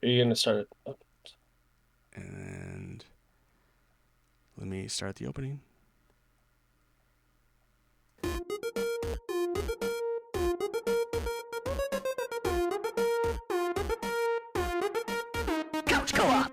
you going to start it? Oh. And let me start the opening. Couch Co-op.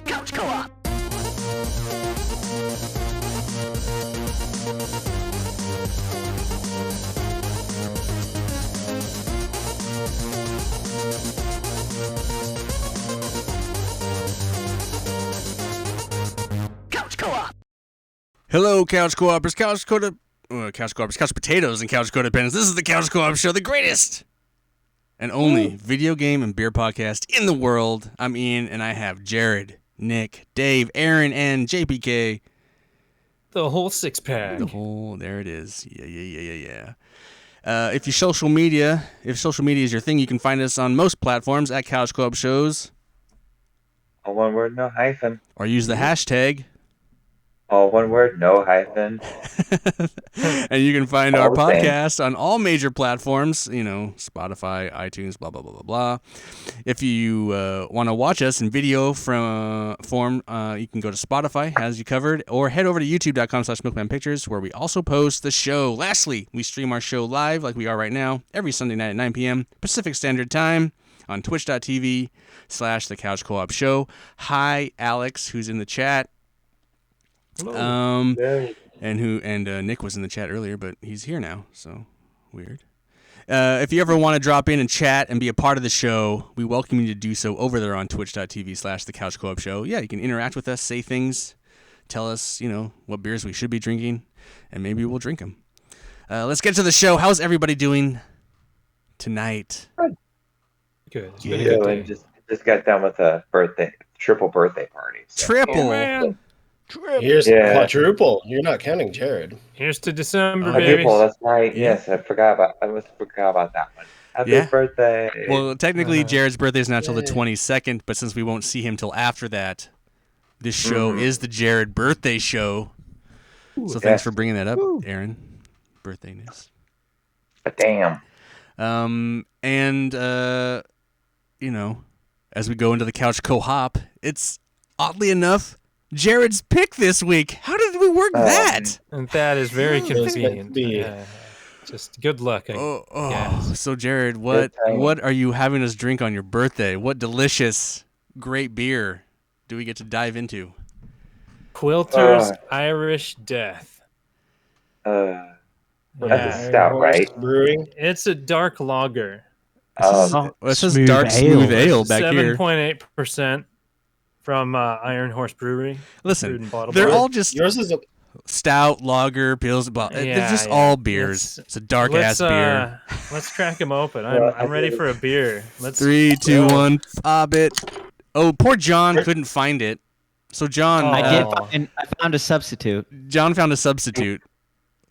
Couch Co-op. Couch Co-op. Hello, Couch Co-opers, Couch Potatoes, and Couch Codependents. This is the Couch Co-op Show, the greatest and only video game and beer podcast in the world. I'm Ian, and I have Jarrod, Nick, Dave, Aaron, and JPK. The whole six-pack. There it is. Yeah. If social media is your thing, you can find us on most platforms at Couch Co-op Shows. All one word, no hyphen. Or use the hashtag. All one word, no hyphen. And you can find All our the same. podcast on all major platforms, Spotify, iTunes, blah, blah, blah, blah, blah. If you want to watch us in video form, you can go to Spotify, has you covered, or head over to youtube.com/MilkmanPictures, where we also post the show. Lastly, we stream our show live, like we are right now, every Sunday night at 9 p.m. Pacific Standard Time on twitch.tv/The Couch Co-op Show. Hi, Alex, who's in the chat. And Nick was in the chat earlier, but he's here now, so weird. If you ever want to drop in and chat and be a part of the show, we welcome you to do so over there on twitch.tv/The Couch Co-op Show. Yeah, you can interact with us, say things, tell us, what beers we should be drinking, and maybe we'll drink them. Let's get to the show. How's everybody doing tonight? Good. It's Yeah. been a good day. Just got done with a triple birthday party. So. Triple. Man. Here's Yeah. quadruple. You're not counting Jarrod. Here's to December, Oh, baby. Quadruple, that's right. Yeah. Yes, I forgot about that one. Happy Yeah. birthday. Well, technically, Uh, Jared's birthday is not till the yay. 22nd, but since we won't see him till after that, this show is the Jarrod birthday show. So thanks yes. for bringing that up, Aaron. Birthday news. Damn. As we go into the Couch Co-op, it's oddly enough Jared's pick this week. How did we work that? And that is very It's meant to convenient. be. Yeah. Just good luck. Yes. So Jarrod, what Good timing. what are you having us drink on your birthday? What delicious, great beer do we get to dive into? Quilter's Irish Death. That's Yeah. a stout, right? Brewing. It's a dark lager. Well, it says dark smooth ale back here. 7.8% from Iron Horse Brewery. Brewed Listen, and bottled they're by- all just Yours is a stout, lager, pills. They're Yeah, just yeah. all beers. It's a dark ass beer. Let's crack them open. Well, I'm ready for a beer. Let's 3, 2, go. 1, pop it. Oh, poor John couldn't find it. So John, Oh. I found a substitute. John found a substitute.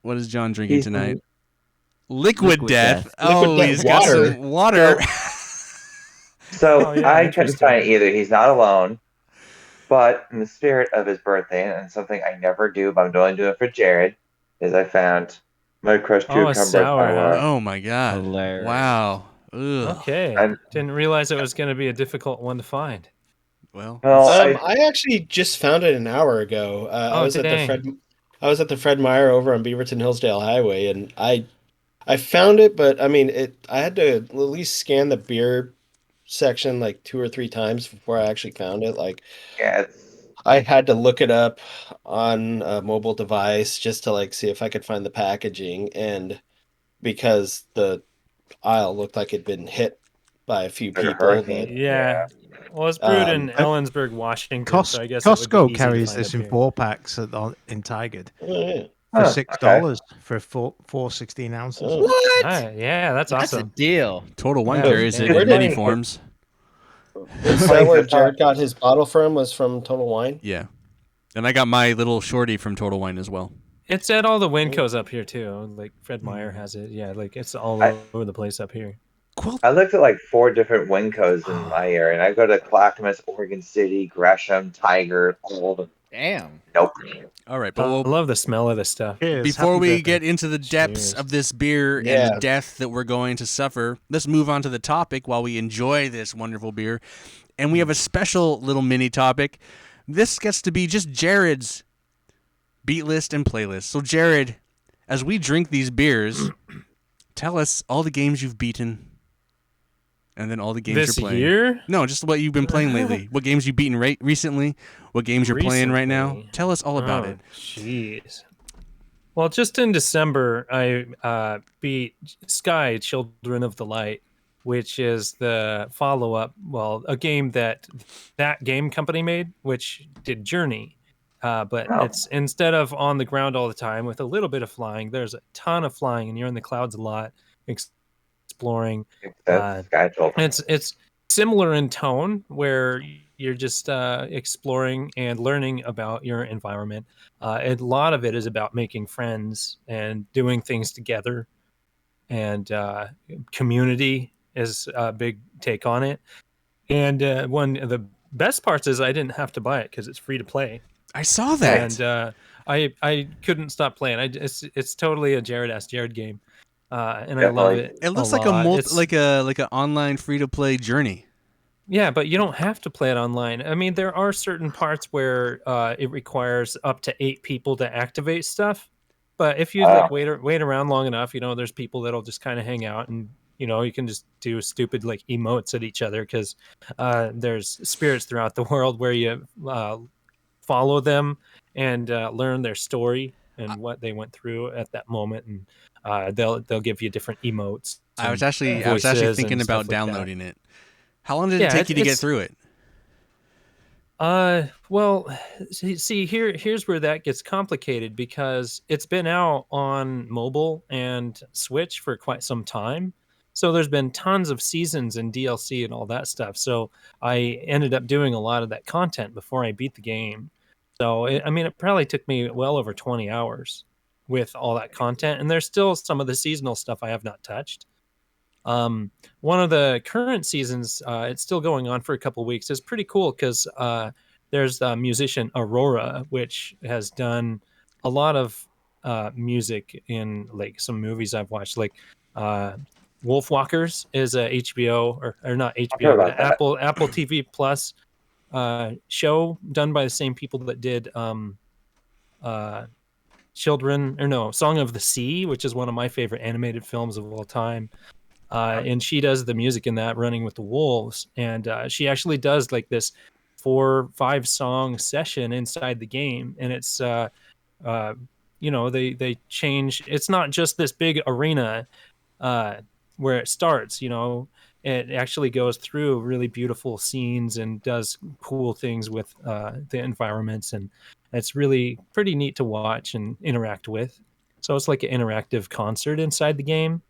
What is John drinking He's- tonight? Liquid Death. Liquid Oh, Death he's got water. some water. So Oh, yeah, I couldn't interesting. find it either. He's not alone. But in the spirit of his birthday, and something I never do, but I'm only doing it for Jarrod, is I found Mud Crush Oh, a Cucumber. sour, huh? Oh my God! Hilarious. Wow. Ugh. Okay. I'm- Didn't realize it was going to be a difficult one to find. Well, Well, I actually just found it an hour ago. I was today. I was at the Fred Meyer over on Beaverton Hillsdale Highway, and I found it, but I mean, I had to at least scan the beer section like 2 or 3 times before I actually found it. Like, yeah, I had to look it up on a mobile device just to like see if I could find the packaging, and because the aisle looked like it'd been hit by a few Like a people. hurricane. Yeah. Well, it's brewed in Um, Ellensburg, Washington, so I guess it would be Costco easy to carries find this up in here. 4-packs in Tigard Yeah. for Huh, $6 for 4 16 ounces. Oh. What? Ah, yeah, that's That's a awesome. deal. Total Wine Yeah, carries it where in did many he- forms. Is that where Jared got his bottle from? Was from Total Wine? Yeah, and I got my little shorty from Total Wine as well. It's at all the Wincos up here too. Like Fred Meyer has it. Yeah, like it's all I- over the place up here. Quilt. I looked at like 4 different Wincos in my area, and I go to Clackamas, Oregon City, Gresham, Tiger, all of them. Damn. Nope. All right, but I love the smell of this stuff. Cheers. before Happy we birthday. get into the depths Cheers. of this beer and Yeah. the death that we're going to suffer, let's move on to the topic while we enjoy this wonderful beer. And we have a special little mini topic. This gets to be just Jarrod's beat list and playlist. So, Jarrod, as we drink these beers, tell us all the games you've beaten and then all the games This you're playing. year? No, just what you've been playing lately. What games you've beaten recently, what games you're playing right now. Recently? Tell us all about Oh, it. Jeez. Well, just in December, I beat Sky Children of the Light, which is the follow-up. Well, a game that game company made, which did Journey. But Oh. it's instead of on the ground all the time with a little bit of flying, there's a ton of flying, and you're in the clouds a lot, exploring. That's Sky Children. It's similar in tone, where you're just exploring and learning about your environment. And a lot of it is about making friends and doing things together, and community is a big take on it. And one of the best parts is I didn't have to buy it because it's free to play, I saw that. and I couldn't stop playing. It's totally a Jarrod Ask Jarrod game, and I love Definitely. it. It looks a like a lot. It's- like an online free to play Journey. Yeah, but you don't have to play it online. I mean, there are certain parts where it requires up to 8 people to activate stuff. But if you like wait around long enough, there's people that'll just kind of hang out, and you can just do stupid like emotes at each other, because there's spirits throughout the world where you follow them and learn their story and what they went through at that moment, and they'll give you different emotes. I was and actually voices thinking and about stuff like that. downloading it. How long did it Yeah, take you to get it's- through it? Well, see, here's where that gets complicated, because it's been out on mobile and Switch for quite some time. So there's been tons of seasons and DLC and all that stuff. So I ended up doing a lot of that content before I beat the game. So it probably took me well over 20 hours with all that content, and there's still some of the seasonal stuff I have not touched. One of the current seasons, it's still going on for a couple weeks. It's pretty cool because there's the musician Aurora, which has done a lot of music in like some movies I've watched, like Wolfwalkers is a HBO or not heard HBO, about but that. Apple TV Plus show done by the same people that did Song of the Sea, which is one of my favorite animated films of all time. And she does the music in that, Running with the Wolves, and she actually does like this 4-5 song session inside the game, and it's they change. It's not just this big arena where it starts. It actually goes through really beautiful scenes and does cool things with the environments, and it's really pretty neat to watch and interact with. So it's like an interactive concert inside the game.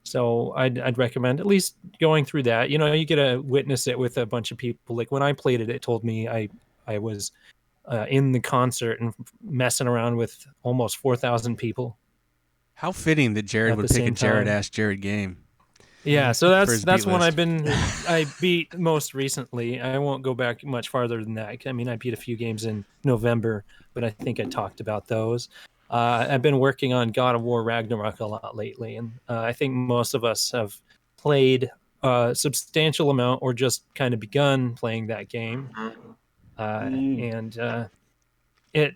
So I'd recommend at least going through that. You get to witness it with a bunch of people. Like when I played it, it told me I was in the concert and messing around with almost 4,000 people. How fitting that Jarrod At would the pick a same Jarrod time. Ask Jarrod game. Yeah, so For his that's beat one list. I beat most recently. I won't go back much farther than that. I mean, I beat a few games in November, but I think I talked about those. I've been working on God of War Ragnarok a lot lately, and I think most of us have played a substantial amount or just kind of begun playing that game. And it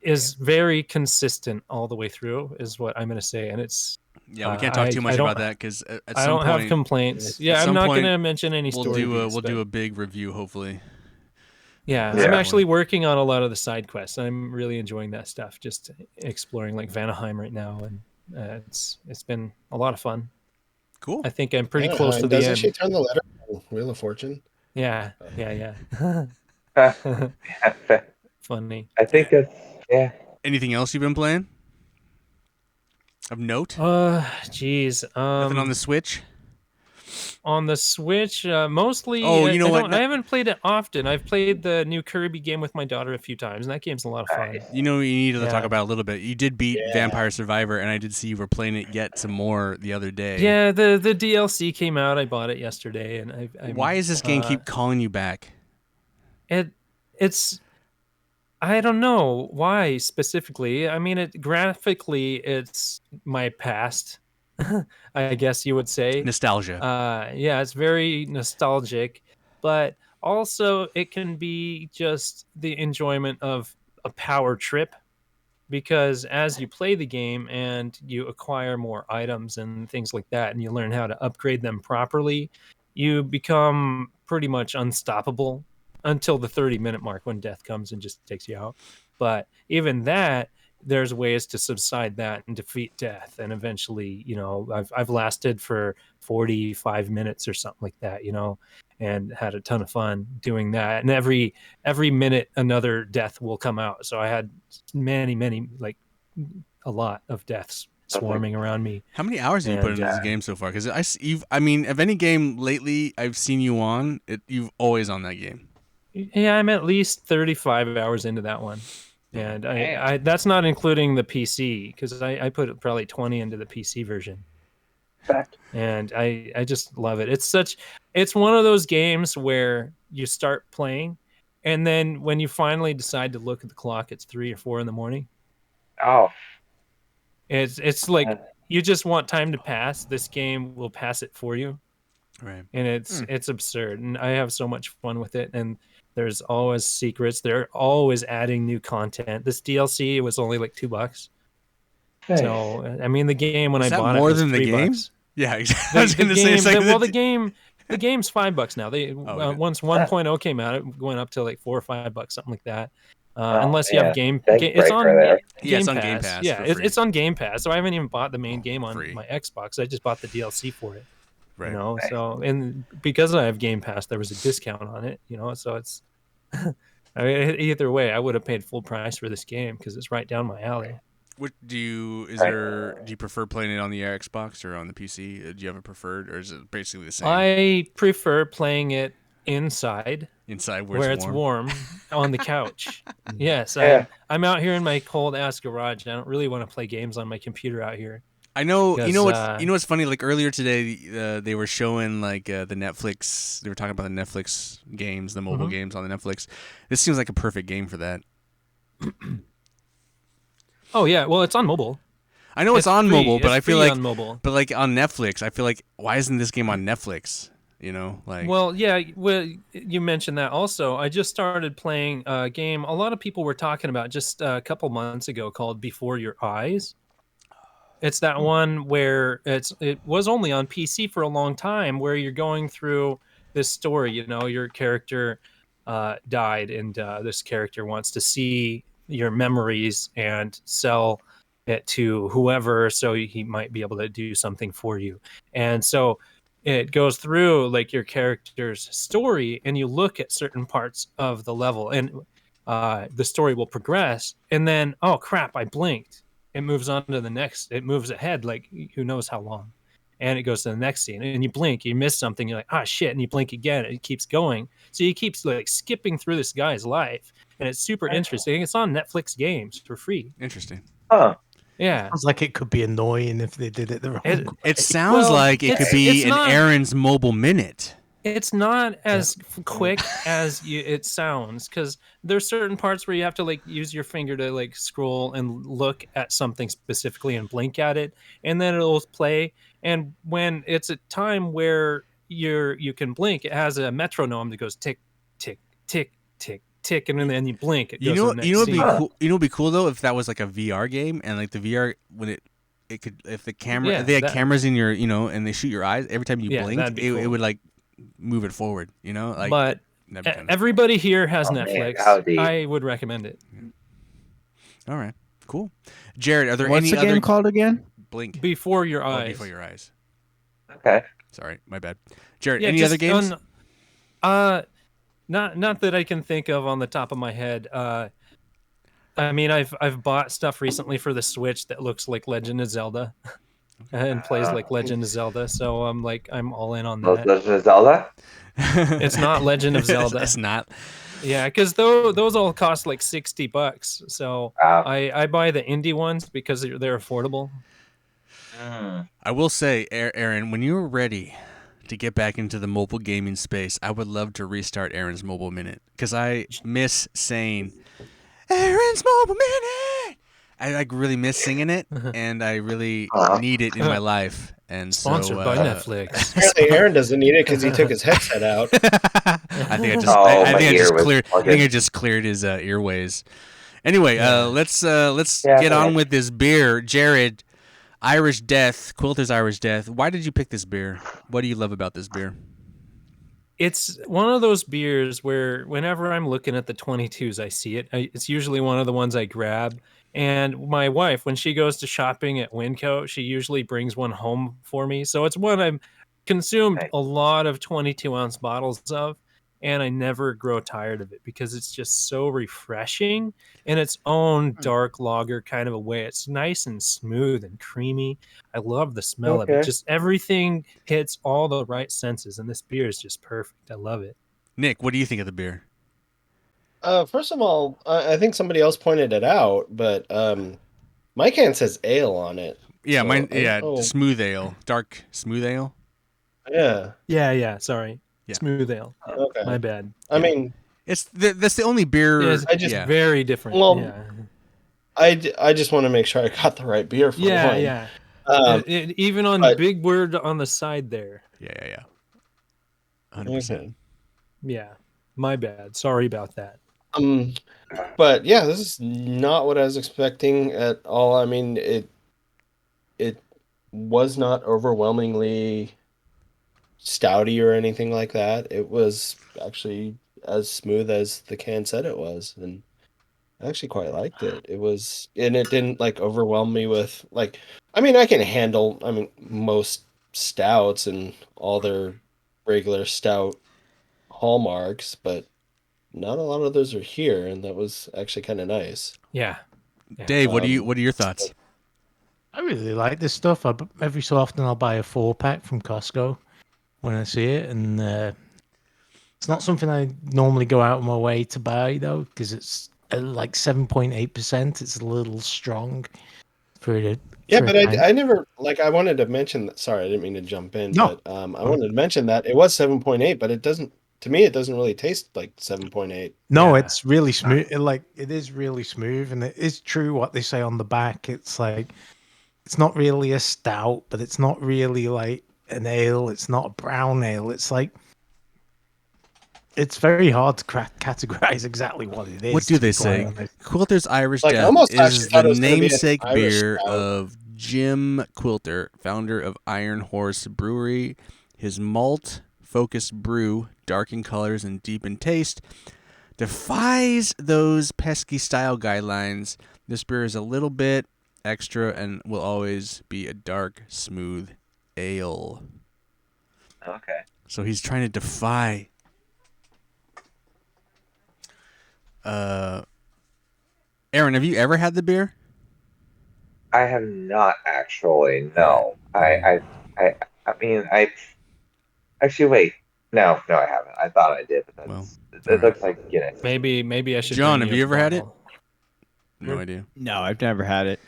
is very consistent all the way through, is what I'm going to say. And it's Yeah, we can't talk too much about that because at I some don't point have complaints. at Yeah, I'm some not point, going to mention any we'll story. do a big review hopefully. Yeah, Yeah. I'm actually working on a lot of the side quests. I'm really enjoying that stuff. Just exploring like Vanaheim right now, and it's been a lot of fun. Cool. I think I'm pretty Yeah, close to the doesn't end. she turn the letter on Wheel of Fortune? Yeah. I Funny. think that's Anything else you've been playing? Of note? Geez. Nothing on the Switch? On the Switch, mostly. Oh, you know what? I haven't played it often. I've played the new Kirby game with my daughter a few times, and that game's a lot of fun. Nice. You know, you need to talk Yeah. about a little bit. You did beat Yeah. Vampire Survivor, and I did see you were playing it yet some more the other day. Yeah, the DLC came out. I bought it yesterday, and I'm Why does this game keep calling you back? It's I don't know why specifically. I mean, graphically, it's my past. I guess you would say. Nostalgia. Yeah, it's very nostalgic, but also it can be just the enjoyment of a power trip because as you play the game and you acquire more items and things like that, and you learn how to upgrade them properly, you become pretty much unstoppable until the 30-minute mark when death comes and just takes you out. But even that, there's ways to subside that and defeat death. And eventually, I've lasted for 45 minutes or something like that, and had a ton of fun doing that. And every minute another death will come out. So I had many, like a lot of deaths swarming around me. How many hours have you put into this game so far? Because of any game lately I've seen you on, you've always on that game. Yeah, I'm at least 35 hours into that one. And I that's not including the PC, because I put probably 20 into the PC version. Fact. And I just love it. It's one of those games where you start playing, and then when you finally decide to look at the clock, it's 3 or 4 in the morning. Oh, It's like you just want time to pass. This game will pass it for you. Right. And it's absurd. And I have so much fun with it. And there's always secrets. They're always adding new content. This DLC was only like $2. nice. So I mean, the game when Is I that bought more it was than the $3. game? Yeah, exactly. I was The going to say. game, well, the game's $5 now. Okay. Once 1.0 came out, it went up to like $4 or $5, something like that. Oh, Unless you have Big it's on breaker there. Yeah, it's on Game Pass Yeah, for free. it's on Game Pass. So I haven't even bought the main game on Free. my Xbox. I just bought the DLC for it. Right. Nice. So and because I have Game Pass, there was a discount on it. So it's. I mean, either way, I would have paid full price for this game because it's right down my alley. What do you prefer playing it on the Xbox or on the PC? Do you have a preferred, or is it basically the same? I prefer playing it inside where it's warm on the couch. Yes, Yeah. I'm out here in my cold ass garage. I don't really want to play games on my computer out here. I know. You know Because, what's funny? Like earlier today, they were showing like the Netflix. They were talking about the Netflix games, the mobile games on the Netflix. This seems like a perfect game for that. Oh yeah, well it's on mobile. I know it's on free. mobile, but It's I feel free like, on mobile. but like on Netflix, I feel like why isn't this game on Netflix? Like. Well, yeah. Well, you mentioned that also. I just started playing a game a lot of people were talking about just a couple months ago called Before Your Eyes. It's that one where it was only on PC for a long time, where you're going through this story. Your character died, and this character wants to see your memories and sell it to whoever, so he might be able to do something for you. And so it goes through like your character's story, and you look at certain parts of the level, and the story will progress. And then, oh crap, I blinked. It moves on to the next. It moves ahead, like who knows how long, and it goes to the next scene. And you blink, you miss something. You're like, ah, shit, and you blink again. And it keeps going. So you keep like skipping through this guy's life, and it's super interesting. It's on Netflix Games for free. Interesting. Huh. Yeah, Sounds like it could be annoying if they did it the wrong way. It sounds Well, like it could it's be an not- Aaron's mobile minute. it's not as quick as it sounds, because there's certain parts where you have to like use your finger to like scroll and look at something specifically and blink at it, and then it'll play. And when it's a time where you can blink, it has a metronome that goes tick tick tick tick tick, and then you blink. It goes to the next What'd be scene. cool? You know, what'd be cool though if that was like a VR game, and like the VR when it could, if the camera, Yeah, if they had that- cameras in your, and they shoot your eyes every time you Yeah, blink, that'd be it cool. would like move it forward. Like, But that'd be kinda- everybody here has Oh, man, Netflix. how deep. I would recommend it. all right, cool. Jared, are there What's any the game other called again? blink Before Your Eyes. before your eyes? Okay. Sorry, my bad. Jared, Yeah, any just other games? Not that I can think of on the top of my head. I mean, I've bought stuff recently for the Switch that looks like Legend of Zelda. and plays like Legend of Zelda. So I'm all in on that. Legend of Zelda? It's not Legend of Zelda. It's not. Yeah, because those all cost like $60. So Wow. I buy the indie ones because they're affordable. I will say, Aaron, when you're ready to get back into the mobile gaming space, I would love to restart Aaron's Mobile Minute because I miss saying Aaron's Mobile Minute. I like really miss singing it, and I really need it in my life. And Sponsored so, by Netflix. Apparently, Aaron doesn't need it because he took his headset out. I think I just, Oh, I my think I ear just was cleared. I plugged think in. I just cleared his earways. Anyway, let's Yeah, get on okay. with this beer, Jarrod. Irish Death, Quilter's Irish Death. Why did you pick this beer? What do you love about this beer? It's one of those beers where whenever I'm looking at the 22s, I see it. It's usually one of the ones I grab. And my wife, when she goes to shopping at Winco, she usually brings one home for me. So it's one I've consumed Nice. a lot of 22-ounce bottles of, and I never grow tired of it because it's just so refreshing in its own dark lager kind of a way. It's nice and smooth and creamy. I love the smell of it. Okay. Just everything hits all the right senses, and this beer is just perfect. I love it. Nick, what do you think of the beer? First of all, I think somebody else pointed it out, but my can says ale on it. Yeah, So, mine. I don't Yeah, know. smooth ale, dark smooth ale. Yeah. Yeah. Sorry. Yeah. Smooth ale. Okay. My bad. I mean, That's the only beer. It's I just- yeah. very different. Well, yeah. I just want to make sure I got the right beer for Yeah, one. yeah. Um, Even on but- big word on the side there. Yeah. 100%. okay. Yeah. My bad. Sorry about that. But yeah, this is not what I was expecting at all. I mean, it was not overwhelmingly stouty or anything like that. It was actually as smooth as the can said it was, and I actually quite liked it. And it didn't like overwhelm me with like, I mean, I can handle, most stouts and all their regular stout hallmarks, but not a lot of those are here, and that was actually kind of nice. Yeah. Dave, what are your thoughts? I really like this stuff. Every so often I'll buy a 4-pack from Costco when I see it, and it's not something I normally go out of my way to buy though, because it's like 7.8%. It's a little strong for it. Yeah, but I never like I wanted to mention that. Sorry, I didn't mean to jump in, No. but I wanted to mention that it was 7.8, but it doesn't. To me, it doesn't really taste like 7.8. No, Yeah. it's really smooth. It is really smooth, and it is true what they say on the back. It's like it's not really a stout, but it's not really like an ale. It's not a brown ale. It's like it's very hard to categorize exactly what it is. What do to be they quite say? honest. Quilter's Irish Like, I Death almost actually is thought the it was gonna be an namesake Irish beer stout. of Jim Quilter, founder of Iron Horse Brewery. His malt-focused brew, dark in colors and deep in taste, defies those pesky style guidelines. This beer is a little bit extra and will always be a dark, smooth ale. Okay. So he's trying to defy. Aaron, have you ever had the beer? I have not actually. No. I mean, I actually wait. No, I haven't. I thought I did, but Well, it alright. looks like Guinness. Maybe I should. John, bring have you a ever had it? bottle. No idea. No, I've never had it.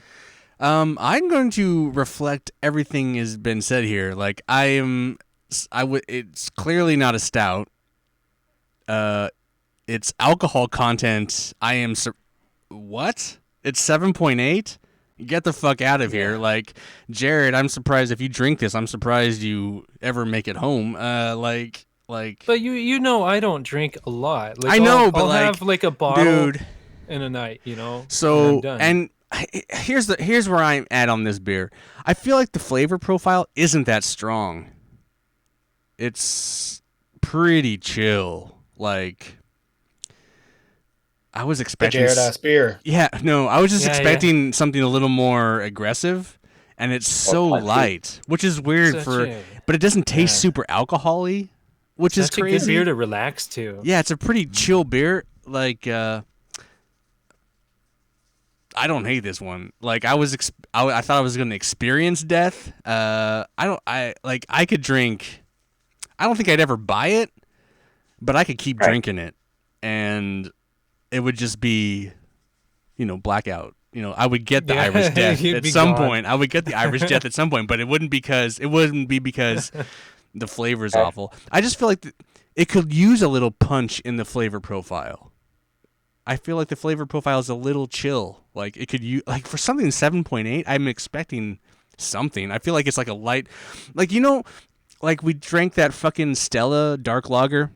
I'm going to reflect everything has been said here. Like it's clearly not a stout. Its alcohol content, what? It's 7.8? Get the fuck out of here. Like, Jarrod, I'm surprised if you drink this. I'm surprised you ever make it home. Like. But you know I don't drink a lot. Like, I know, but I'll like, have like a bottle dude. in a night. So and I'm done. and here's where I'm at on this beer. I feel like the flavor profile isn't that strong. It's pretty chill. Like I was The expecting. Jarrod ass beer. Yeah, no, I was just Yeah, expecting something a little more aggressive, and it's so punchy. light, which is weird but it doesn't taste super alcohol-y, which is Such a good crazy. beer to relax to. Yeah, it's a pretty chill beer. Like, I I don't hate this one. Like I thought I was gonna experience death. I could drink. I don't think I'd ever buy it, but I could keep drinking it, and it would just be, blackout. I would get the Irish death at some point. I would get the Irish death at some point, but it wouldn't be because the flavor's awful. I just feel like it could use a little punch in the flavor profile. I feel like the flavor profile is a little chill. Like it could use, like for something 7.8, I'm expecting something. I feel like it's like a light, like like we drank that fucking Stella Dark Lager.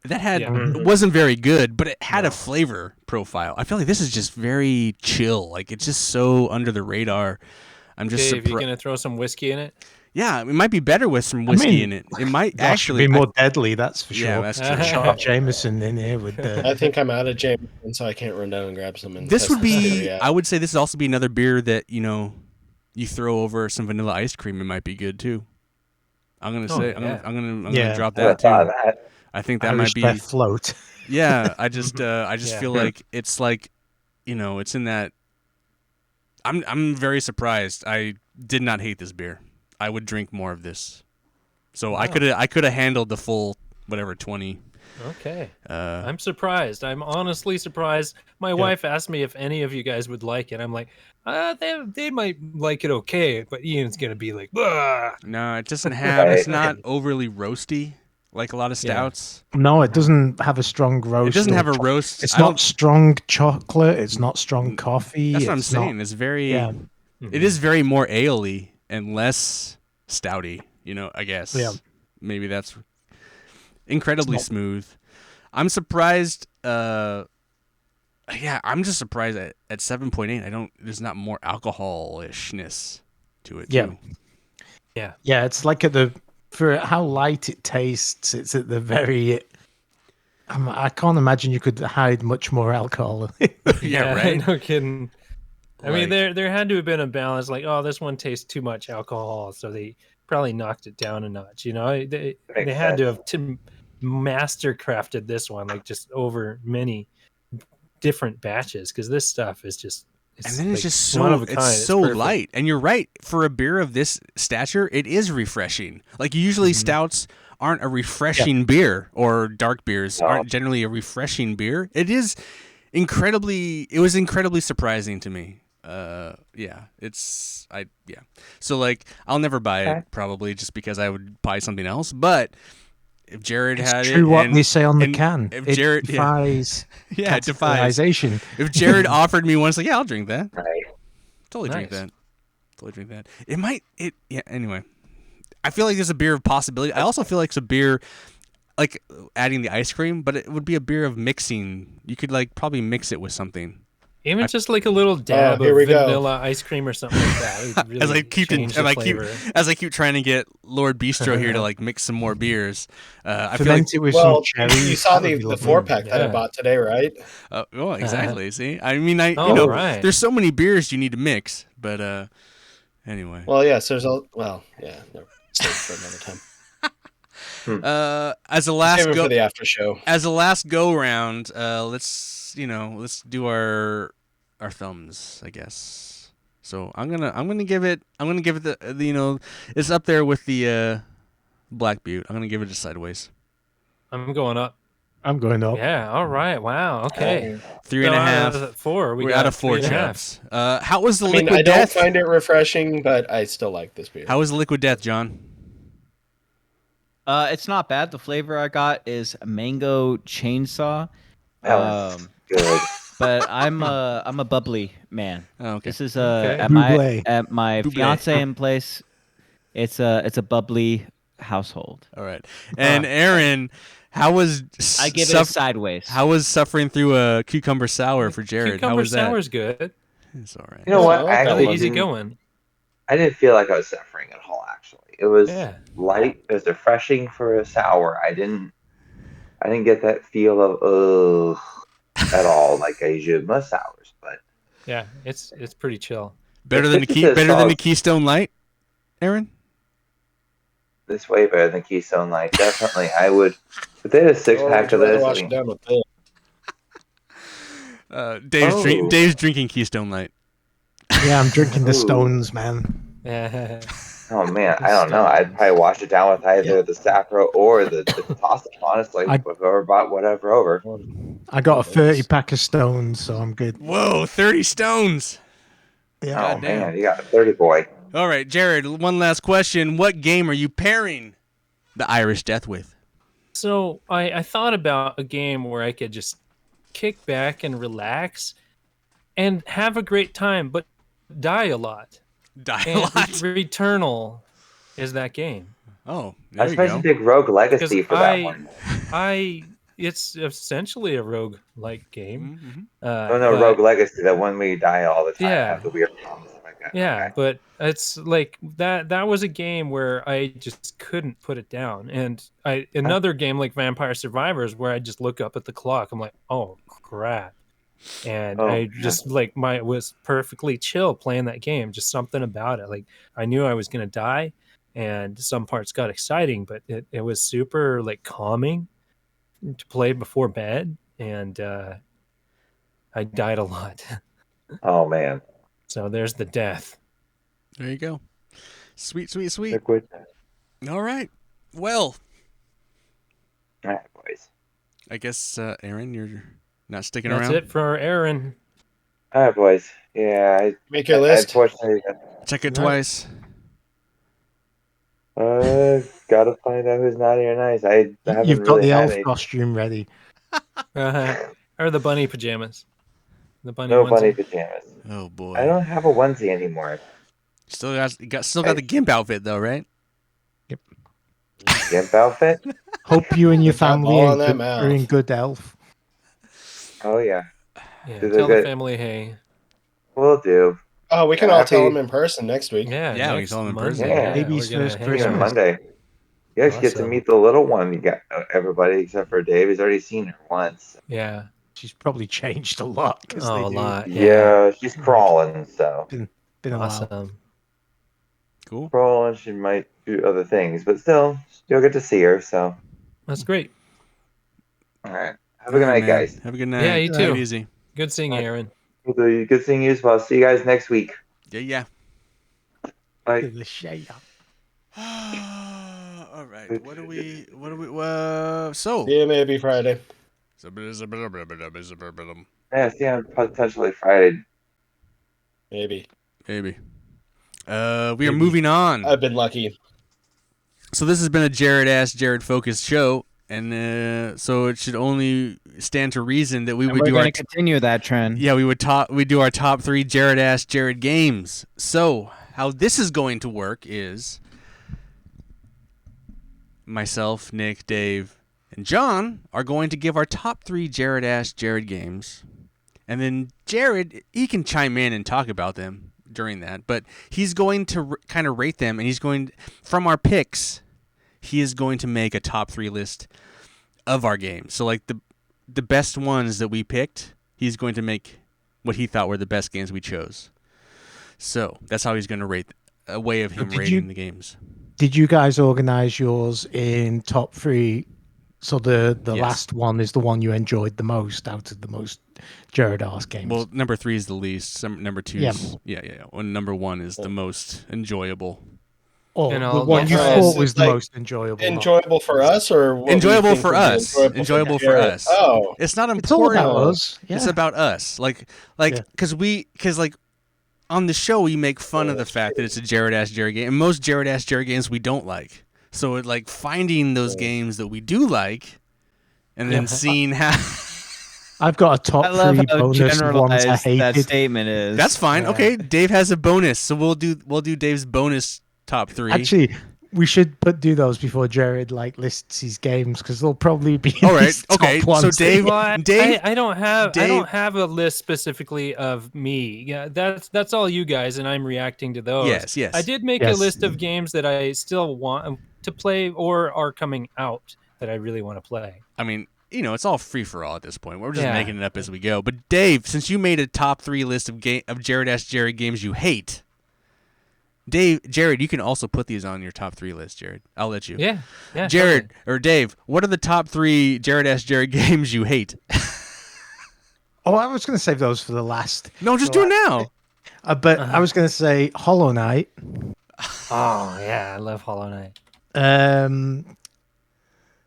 That it wasn't very good, but it had a flavor profile. I feel like this is just very chill. Like it's just so under the radar. I'm just Dave, you gonna throw some whiskey in it? Yeah, it might be better with some whiskey in it. It might actually be more deadly. That's for sure. Yeah, that's true. Shot Jameson in here with the. I think I'm out of Jameson, so I can't run down and grab some. This would be. I would say this would also be another beer that you throw over some vanilla ice cream. It might be good too. I'm gonna say. I'm gonna drop that too. I think that might be float. Yeah, I just feel like it's like, it's in that. I'm very surprised. I did not hate this beer. I would drink more of this. So wow. I could have handled the full 20. Okay. I'm surprised. I'm honestly surprised. My wife asked me if any of you guys would like it. I'm like, they might like it okay, but Ian's gonna be like, bah. No, it doesn't have. It's not overly roasty like a lot of stouts. No, it doesn't have a strong roast. It doesn't have a roast. It's not strong chocolate. It's not strong coffee. That's what I'm saying. It's very. Yeah. It is very more ale-y and less stouty, I guess. Yeah. Maybe that's incredibly smooth. I'm surprised. I'm just surprised at 7.8. There's not more alcoholishness to it. Yeah. Too. Yeah. Yeah. It's like for how light it tastes. It's at the very. I can't imagine you could hide much more alcohol. Yeah. Right. No kidding. I mean, there had to have been a balance. Like, oh, this one tastes too much alcohol, so they probably knocked it down a notch. They had to have master crafted this one, like just over many different batches, because this stuff is just. And then it's just so light. And you're right. For a beer of this stature, it is refreshing. Like usually stouts aren't a refreshing beer, or dark beers aren't generally a refreshing beer. It was incredibly surprising to me. So like I'll never buy it probably just because I would buy something else. But if Jarrod had true it, what they say on the can. If Jarrod defies, it defies. If Jarrod offered me one, it's like, yeah, I'll drink that. Right. Totally drink that. It might. Anyway, I feel like there's a beer of possibility. I also feel like it's a beer, like adding the ice cream, but it would be a beer of mixing. You could like probably mix it with something. Even just like a little dab of vanilla ice cream or something like that. Really as I keep trying to get Lord Bistro here to like mix some more beers. I feel like it with some cherries. You saw the 4-pack that I bought today, right? Exactly. See, I mean, there's so many beers you need to mix, but anyway. Well, yes, there's no, stay for another time. As a last for the after show. As a last go round, let's do our thumbs, I guess. So I'm gonna give it the it's up there with the Black Butte. I'm gonna give it a sideways. I'm going up. I'm going up. Yeah. All right. Wow. Okay. 3.5. 4. We're out of 4 Chubs. How was the Liquid I Death? don't find it refreshing, but I still like this beer. How was the Liquid Death, John? It's not bad. The flavor I got is mango chainsaw. That was good. But I'm a bubbly man. Oh, okay. This is Okay. at my fiance in place. It's a bubbly household. All right. And Aaron, how was I give it a sideways. How was suffering through a cucumber sour for Jarrod? Cucumber how was that? sour's good. It's all right. You know what? Really easy going. I didn't feel like I was suffering at all. Actually, it was light. It was refreshing for a sour. I didn't get that feel of at all like I usually do most sours. But yeah, it's pretty chill. Better than the Keystone Light, Aaron. It's way better than Keystone Light. Definitely, I would. If they had a 6-pack of this, Dave's drinking Keystone Light. Yeah, I'm drinking the Ooh. Stones, man. Oh man, I don't know. I'd probably wash it down with either the Sacro or the toss-up. Honestly, I- whoever bought whatever over. I got a 30 pack of Stones, so I'm good. Whoa, 30 stones. Yeah. Oh Goddamn. man, you got a 30 boy. All right, Jarrod, one last question. What game are you pairing the Irish Death with? So I thought about a game where I could just kick back and relax and have a great time, but die a lot. Die a And lot. Returnal is that game. Oh, I there was you supposed to go. pick Rogue Legacy Because for that one. it's essentially a rogue-like game. Mm-hmm. Oh no, but- Rogue Legacy, that one where you die all the time, Yeah. have the weird problems like that. Yeah, Okay. but it's like that was a game where I just couldn't put it down. And another game like Vampire Survivors where I just look up at the clock, I'm like, oh crap. And Oh, I just was perfectly chill playing that game. Just something about it. Like I knew I was gonna die and some parts got exciting, but it was super like calming to play before bed, and I died a lot. Oh man. So there's the death. There you go. Sweet, sweet, sweet. Liquid. All right. Well, All right, boys. I guess, Aaron, you're not sticking That's around. it for Aaron. All right, boys. Yeah, Make your list. unfortunately, Check it No. twice. gotta find out who's naughty or nice. I haven't You've got really the had elf any. costume ready. Or the bunny pajamas. The bunny No onesie. bunny pajamas. Oh boy. I don't have a onesie anymore. Still got the gimp outfit though, right? Gimp outfit? Hope you and your Got family ball are on that good, mouth. are in good health. Oh yeah, Yeah, Do they tell the get- family, hey. will do. Oh, we can Yeah, all tell happy- them in person next week. Yeah, Yeah, we next saw him in Monday, person. Yeah. Baby's we're gonna first hang Even Christmas. out. Monday. You guys get to Awesome. meet the little one. You got everybody except for Dave. He's already seen her once. Yeah. She's probably changed a lot because Oh, they a do. lot. Yeah, she's crawling, so Been a while. Awesome. Cool. crawling. She might do other things, but still, you'll get to see her. So, That's great. all right. Have a good All right, night, man. guys. Have a good night. Yeah, you Take it too. easy. Good seeing you, Aaron. Good seeing you as well. See you guys next week. Yeah. Bye. To the shade. All right. What do we? So. Yeah, maybe Friday. Yeah, see you on potentially Friday. Maybe. Maybe. We are moving on. I've been lucky. So this has been a Jarrod focused show, and so it should only stand to reason that we And would we're do going our to continue that trend. we do our top 3 Jarrod games. So how this is going to work is myself, Nick, Dave, and John are going to give our top 3 Jarrod games, and then Jarrod, he can chime in and talk about them during that, but he's going to kind of rate them, and he's going from our picks. He is going to make a top 3 list of our games. So like the best ones that we picked, he's going to make what he thought were the best games we chose. So that's how he's going to rate, a way of him rating the games. Did you guys organize yours in top 3? So the Yes. last one is the one you enjoyed the most out of the most Jarrod games. Well, number 3 is the least. Number 2 Yeah. is yeah. Well, number 1 is the most enjoyable. or and the I'll one you guess thought was it's the like most enjoyable. not- Enjoyable for us, or what we Enjoyable think for would be us. Enjoyable for Jared? us. Oh, It's not It's all important. about us. Yeah. It's about us. Like Yeah. because like on the show we make fun of the fact that it's a Jarrod game, and most Jarrod games we don't like. So it, like finding those games that we do like, and then Yeah. seeing how. I've got a top I love 3 how bonus ones I generalized that hated. statement is. That's fine. Yeah. Okay, Dave has a bonus, so we'll do Dave's bonus top 3. Actually, we should do those before Jarrod lists his games because they'll probably be in All right, his top okay, so ones. Dave- Well, I Dave- don't have Dave- a list specifically of me. Yeah, that's all you guys, and I'm reacting to those. Yes. I did make Yes. a list of games that I still want to play or are coming out that I really want to play. I mean, it's all free for all at this point. We're just Yeah. making it up as we go. But Dave, since you made a top 3 list of Jarrod games you hate, Jarrod, you can also put these on your top 3 list, Jarrod. I'll let you. Yeah. Jarrod or Dave, what are the top 3 Jarrod games you hate? Oh, I was going to save those for the last. No, just do it now. But I was going to say Hollow Knight. Oh yeah, I love Hollow Knight.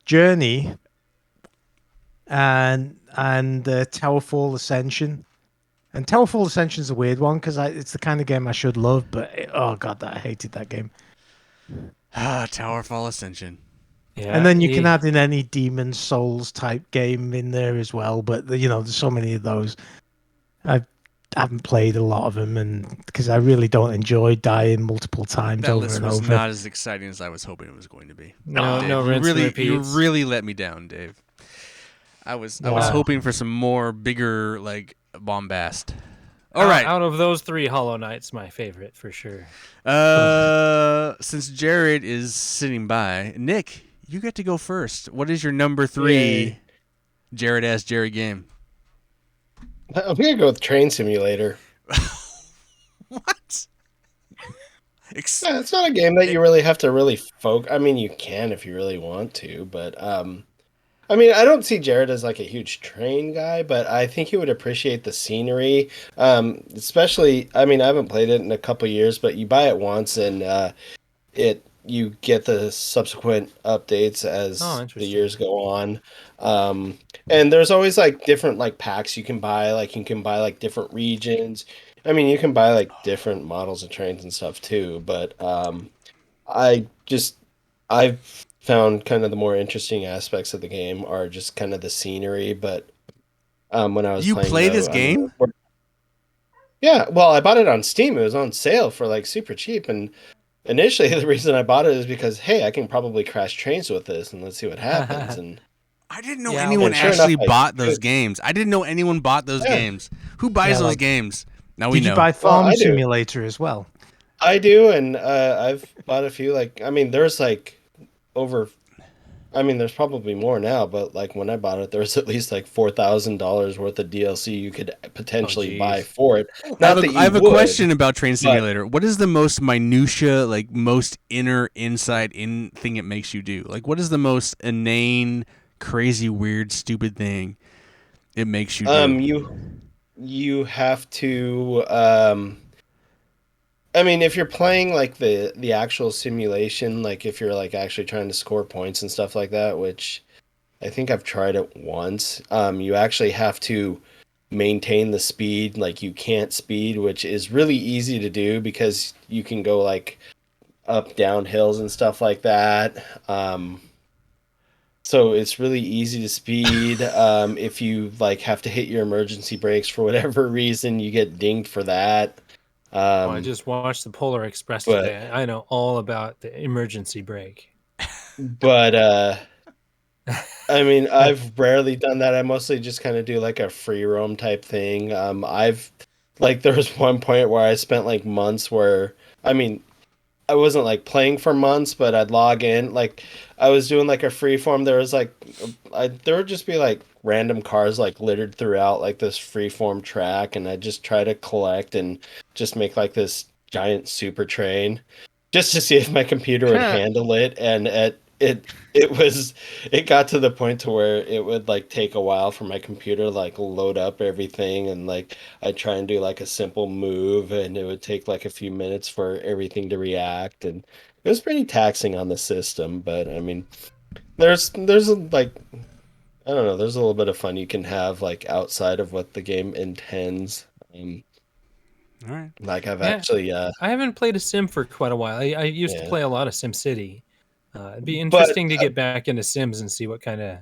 Journey, and Towerfall Ascension. And Towerfall Ascension is a weird one because it's the kind of game I should love, but oh god, I hated that game. Towerfall Ascension. Yeah, And then you can add in any Demon Souls type game in there as well, but there's so many of those. I haven't played a lot of them, and because I really don't enjoy dying multiple times That over list and was over. not as exciting as I was hoping it was going to be. No, Dave, no rinse and you repeats. really let me down, Dave. I was hoping for some more bigger like bombast. All right. Out of those three, Hollow Knight's my favorite for sure. Since Jarrod is sitting by, Nick, you get to go first. What is your number 3 Jarrod ass Jerry game? I'm gonna go with Train Simulator. What? Yeah, it's not a game that you really have to really focus. I mean, you can if you really want to, but I mean, I don't see Jarrod as like a huge train guy, but I think he would appreciate the scenery. Especially, I mean, I haven't played it in a couple years, but you buy it once and you get the subsequent updates as the years go on. And there's always like different like packs you can buy. Like you can buy like different regions. I mean, you can buy like different models of trains and stuff too. But I've found kind of the more interesting aspects of the game are just kind of the scenery. But when I was You playing, play this game? Yeah, well, I bought it on Steam. It was on sale for like super cheap, and initially the reason I bought it is because hey, I can probably crash trains with this, and let's see what happens. And I didn't know anyone actually bought those games. I didn't know anyone bought those games. Who buys those games? Now we know. Did you buy Farm Simulator as well? I do, and I've bought a few. Like, I mean, there's like over. I mean, there's probably more now, but like when I bought it, there was at least like $4,000 worth of DLC you could potentially buy for it. I have a question about Train Simulator. What is the most minutia, like most inner inside in thing it makes you do? Like, what is the most inane, crazy, weird, stupid thing it makes you do? You have to. I mean, if you're playing like the actual simulation, like if you're like actually trying to score points and stuff like that, which I think I've tried it once, you actually have to maintain the speed. Like you can't speed, which is really easy to do because you can go like up down hills and stuff like that. So it's really easy to speed. If you like have to hit your emergency brakes for whatever reason, you get dinged for that. I just watched the Polar Express today. I know all about the emergency brake. But I mean, I've rarely done that. I mostly just kind of do like a free roam type thing. There was one point where I spent like months where, I mean, I wasn't like playing for months, but I'd log in. Like I was doing like a free form. There was like, there would just be like random cars like littered throughout like this free form track, and I'd just try to collect and just make like this giant super train, just to see if my computer would handle it. And it got to the point to where it would like take a while for my computer to like load up everything, and like I'd try and do like a simple move and it would take like a few minutes for everything to react, and it was pretty taxing on the system. But I mean, there's like, I don't know, there's a little bit of fun you can have like outside of what the game intends. All right. Like I've actually I haven't played a sim for quite a while. I used to play a lot of Sim City. It'd be interesting to get back into Sims and see what kind of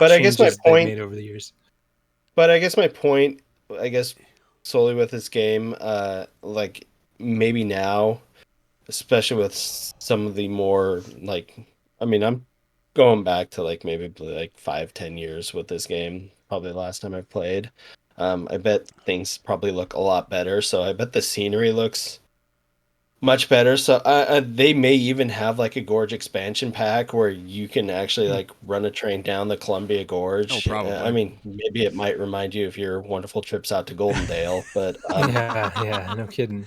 changes they've made over the years. But I guess my point, solely with this game, like maybe now, especially with some of the more like, I mean, I'm going back to like maybe like 5-10 years with this game, probably the last time I've played. I bet things probably look a lot better, so I bet the scenery looks much better. So they may even have like a Gorge expansion pack where you can actually like run a train down the Columbia Gorge. Oh, probably. I mean, maybe it might remind you of your wonderful trips out to Goldendale, but yeah, no kidding.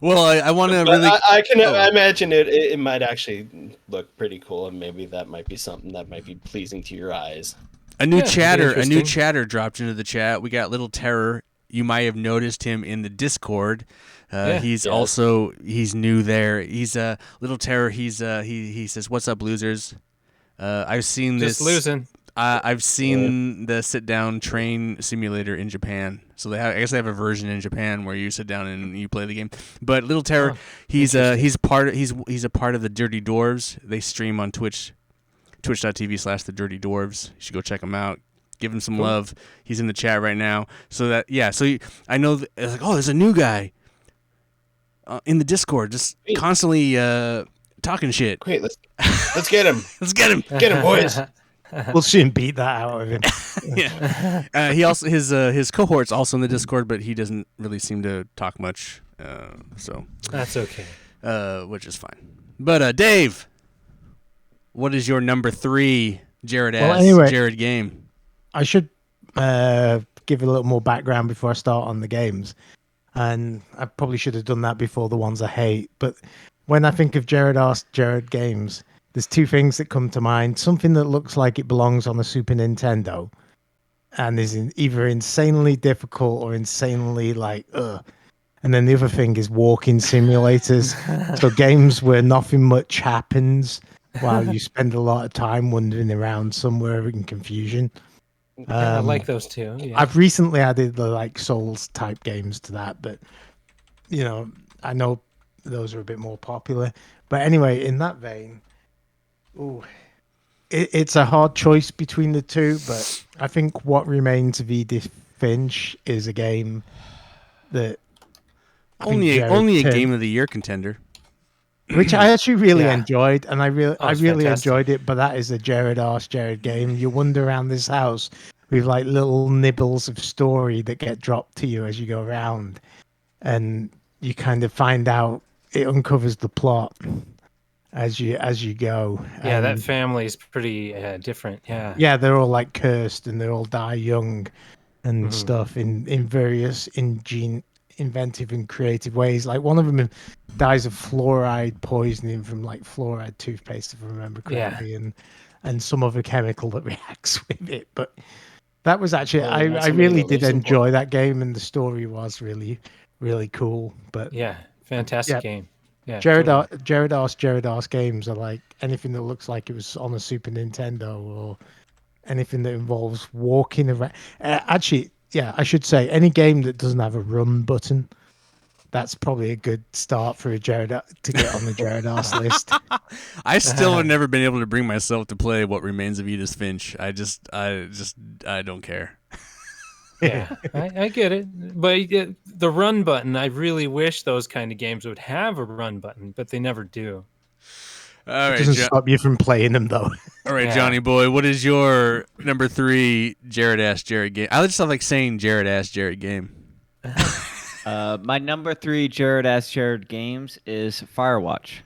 Well, I want to really. I can imagine it might actually look pretty cool, and maybe that might be something that might be pleasing to your eyes. A new interesting. chatter dropped into the chat. We got Little Terror. You might have noticed him in the Discord. He's new there. He's Little Terror. He says, "What's up, losers?" I've seen Just this. losing. I've seen the sit-down train simulator in Japan. So I guess they have a version in Japan where you sit down and you play the game. But Little Terror, he's a part of the Dirty Dwarves. They stream on Twitch, twitch.tv/the Dirty Dwarves. You should go check them out. Give him some love. He's in the chat right now. So I know it's like, oh, there's a new guy in the Discord, just constantly talking shit. Great, let's get him. Let's get him. Get him, boys. We'll soon beat that out of him. Yeah. He also his cohort's also in the Discord, but he doesn't really seem to talk much. So that's okay. Which is fine. But Dave, what is your number 3 Jarrod game? I should give a little more background before I start on the games, and I probably should have done that before the ones I hate. But when I think of Jarrod games, there's 2 things that come to mind. Something that looks like it belongs on the Super Nintendo and is either insanely difficult or insanely ugh. And then the other thing is walking simulators. So games where nothing much happens while you spend a lot of time wandering around somewhere in confusion. I like those 2. Yeah. I've recently added the Souls type games to that, but I know those are a bit more popular. But anyway, in that vein, it's a hard choice between the 2, but I think What Remains of Edith Finch is a game that only a game of the year contender, which I actually really enjoyed, and I really fantastic. enjoyed it. But that is a Jarrod game. You wander around this house with little nibbles of story that get dropped to you as you go around, and you kind of find out, it uncovers the plot as you go. Yeah, that family's pretty different. Yeah, they're all cursed, and they all die young and stuff in various inventive and creative ways. One of them dies of fluoride poisoning from fluoride toothpaste, if I remember correctly, and some other chemical that reacts with it. But that was actually I really did enjoy that game, and the story was really, really cool. But fantastic game. Yeah, Jarrod games are anything that looks like it was on a Super Nintendo, or anything that involves walking around. Actually, I should say any game that doesn't have a run button. That's probably a good start for a Jarrod to get on the Jarrod list. I still have never been able to bring myself to play What Remains of Edith Finch. I don't care. Yeah, I get it. But the run button, I really wish those kind of games would have a run button, but they never do. All right, it doesn't stop you from playing them, though. All right, Johnny boy, what is your number 3 Jarrod game? I just like saying Jarrod game. My number 3 Jarrod games is Firewatch.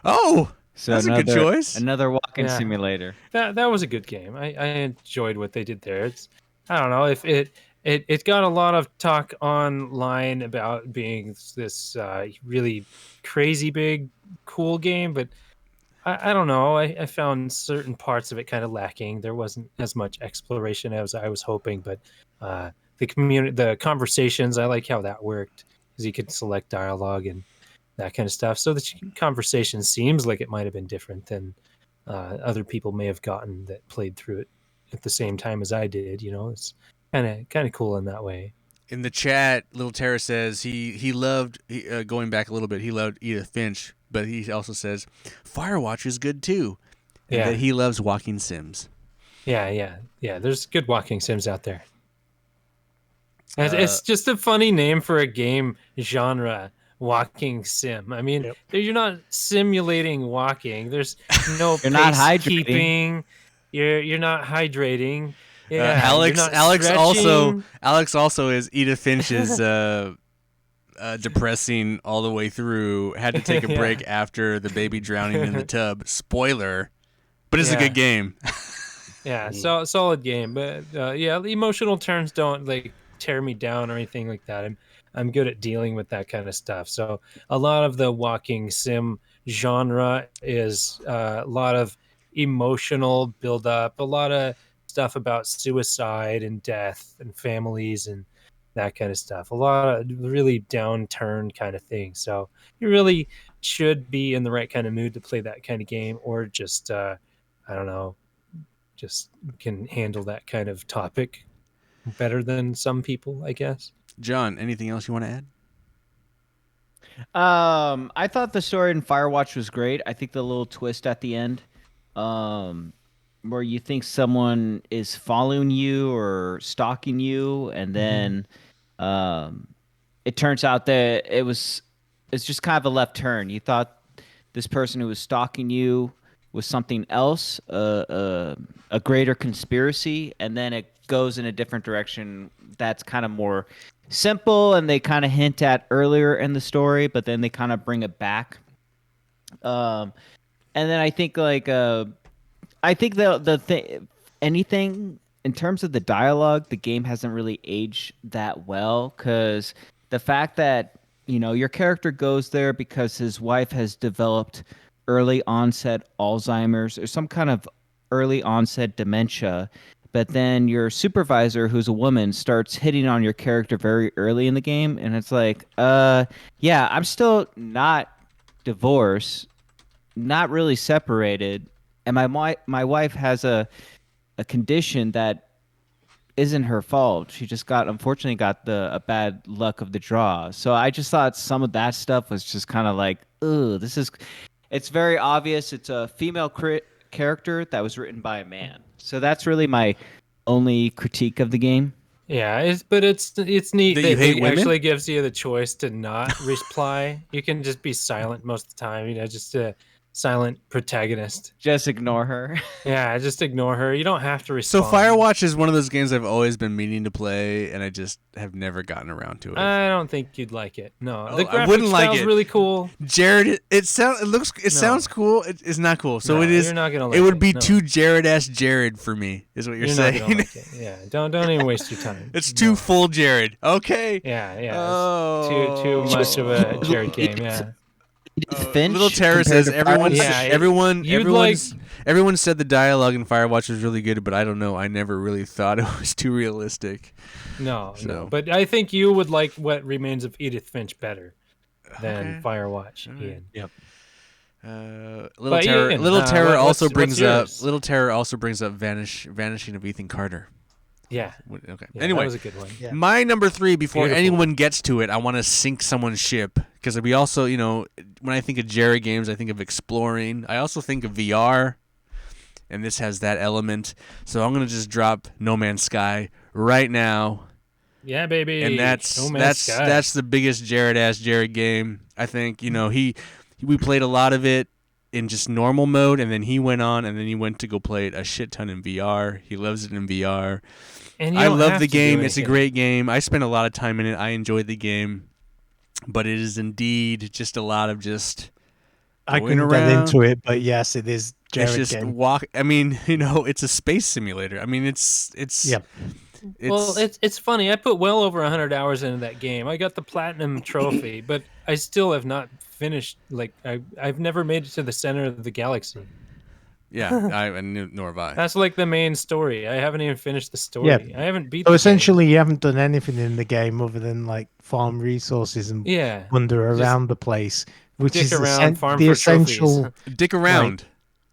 Oh, so that's a good choice. Another walking simulator. That was a good game. I enjoyed what they did there. I don't know if it got a lot of talk online about being this really crazy big cool game, but I don't know. I found certain parts of it kind of lacking. There wasn't as much exploration as I was hoping, but the conversations, I like how that worked, because you could select dialogue and that kind of stuff. So the conversation seems like it might have been different than other people may have gotten that played through it at the same time as I did. It's kind of cool in that way. In the chat, Little Terra says he loved going back a little bit. He loved Edith Finch, but he also says Firewatch is good too, and that he loves walking sims. Yeah. There's good walking sims out there. It's just a funny name for a game genre, walking sim. I mean, you're not simulating walking. There's no you're not hydrating. Keeping. You're not hydrating. Yeah, Alex also is Edith Finch's depressing all the way through. Had to take a break after the baby drowning in the tub. Spoiler, but it's a good game. So solid game. But the emotional turns don't tear me down or anything like that. I'm good at dealing with that kind of stuff. So a lot of the walking sim genre is a lot of emotional build up, a lot of stuff about suicide and death and families and that kind of stuff. A lot of really downturned kind of thing. So you really should be in the right kind of mood to play that kind of game, or just I don't know, just can handle that kind of topic better than some people, I guess. John, anything else you want to add? I thought the story in Firewatch was great. I think the little twist at the end, where you think someone is following you or stalking you, and then it turns out that it's just kind of a left turn. You thought this person who was stalking you was something else, a greater conspiracy, and then it goes in a different direction that's kind of more simple, and they kind of hint at earlier in the story, but then they kind of bring it back. And then I think the thing, anything in terms of the dialogue, the game hasn't really aged that well, because the fact that your character goes there because his wife has developed early onset Alzheimer's or some kind of early onset dementia. But then your supervisor, who's a woman, starts hitting on your character very early in the game. And it's like, yeah, I'm still not divorced, not really separated. And my wife has a condition that isn't her fault. She just unfortunately got a bad luck of the draw. So I just thought some of that stuff was just kind of like, ugh, it's very obvious. It's a female character that was written by a man. So that's really my only critique of the game. Yeah, but it's neat That that you hate it women? actually gives you the choice to not reply. You can just be silent most of the time, just a silent protagonist. Just ignore her. Yeah, just ignore her. You don't have to So respond. Firewatch is one of those games I've always been meaning to play, and I just have never gotten around to it. I don't think you'd like it. No, Oh, the I graphic wouldn't like style's it. really cool. Jarrod, it sounds cool. It's not cool. So No, it is. you're not gonna like it would it, be no. too Jarrod-ass Jarrod for me, is what you're You're saying. not gonna like it. Yeah, don't even waste your time. It's too full Jarrod. Okay. Yeah. Oh. It's too much of a Jared game. Yeah. Finch Little Terror compared says to everyone, Yeah, everyone said the dialogue in Firewatch was really good, but I don't know. I never really thought it was too realistic. No. So- But I think you would like What Remains of Edith Finch better than Okay. Firewatch, All right. Ian. Yep. Little But Terror. Ian, Little Terror also what's brings up. yours? Little Terror also brings up Vanishing of Ethan Carter. Yeah. Okay. Yeah, Anyway, that was a good one. Yeah. my number 3, before Beautiful. anyone gets to it, I want to sink someone's ship, because we also, when I think of Jarrod games, I think of exploring. I also think of VR, and this has that element. So I'm gonna just drop No Man's Sky right now, Yeah, baby. and that's No Man's Sky. that's the biggest Jarrod game. I think we played a lot of it in just normal mode, and then he went to go play it a shit ton in VR. He loves it in VR. And you I don't love have the to do game. It's a anything. great game. I spent a lot of time in it. I enjoyed the game, but it is indeed just a lot of just I going couldn't get around. into it, but yes, it is It's Jarrod just game. walk. I mean, it's a space simulator. I mean, it's Yep. Well, it's funny. I put well over 100 hours into that game. I got the platinum trophy, but I still have not finished. Like I've never made it to the center of the galaxy. yeah. Nor have I. That's like the main story. I haven't even finished the story. Yeah. I haven't beat. So the essentially, you haven't done anything in the game other than like farm resources and game. Yeah. wander Just around the place, which dick is around, farm the for essential. trophies. Dick around,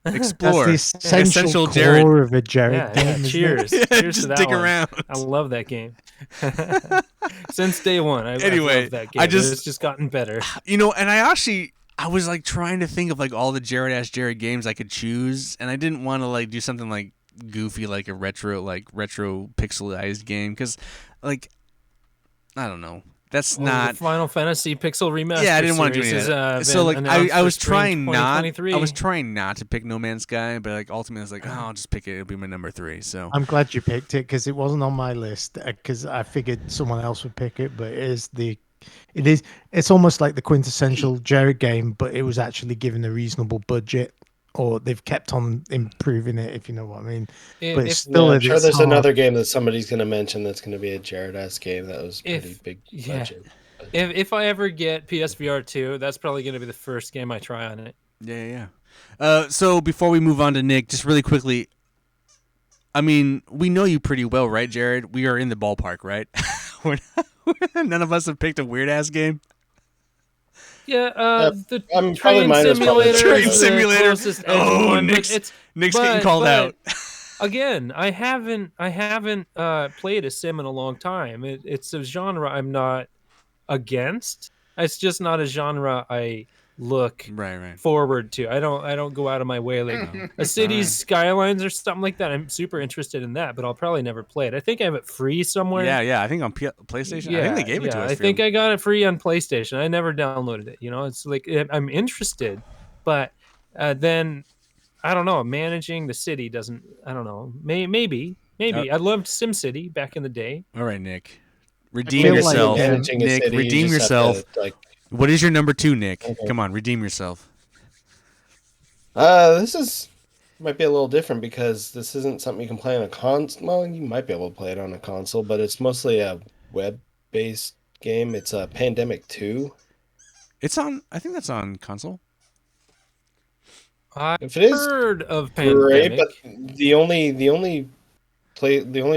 That's explore. the essential Essential core Jarrod. of a Jarrod Yeah, game. yeah. isn't it? Cheers. Yeah, Cheers just to that dick one. around. I love that game. Since day one, I've Anyway, loved that game. I just- It's just gotten better. And I was like trying to think of like all the Jarrod games I could choose, and I didn't want to like do something like goofy, like a retro pixelized game, because like I don't know, that's Well, not. the Final Fantasy Pixel Remaster. Yeah, I didn't want to do any series of that. is, So been like announced I for was spring trying not. 2023. I was trying not to pick No Man's Sky, but like ultimately I was like, oh, I'll just pick it. It'll be my number 3. So I'm glad you picked it because it wasn't on my list because I figured someone else would pick it. But it's almost like the quintessential Jarrod game, but it was actually given a reasonable budget, or they've kept on improving it, if you know what I mean. But it's still Yeah, I'm at sure its there's heart. another game that somebody's going to mention that's going to be a Jarrod game that was pretty big yeah. budget. If I ever get PSVR 2, that's probably going to be the first game I try on it. yeah. So before we move on to Nick, just really quickly, I mean, we know you pretty well, right, Jarrod? We are in the ballpark, right? None of us have picked a weird ass game. Yeah, Uh, the probably train mine was probably simulator Train is the simulator. closest edge Oh, one, but Nick's getting called out. Again, I haven't played a sim in a long time. It's a genre I'm not against. It's just not a genre I look Right. forward to. I don't go out of my way like a city's skylines or something like that. I'm super interested in that, but I'll probably never play it. I think I have it free somewhere. Yeah. I think on PlayStation. I think they gave it to us. I think I got it free on PlayStation. I never downloaded it. It's like I'm interested, but then I don't know. Managing the city doesn't. I don't know. Maybe. I loved SimCity back in the day. All right, Nick. I Redeem feel yourself. like managing a Nick, city, you redeem just have yourself. to, like, What is your number 2, Nick? Okay. Come on, redeem yourself. This might be a little different because this isn't something you can play on a console. Well, you might be able to play it on a console, but it's mostly a web-based game. It's a Pandemic 2. It's on. I think that's on console. I If it is, heard of great, Pandemic. but the only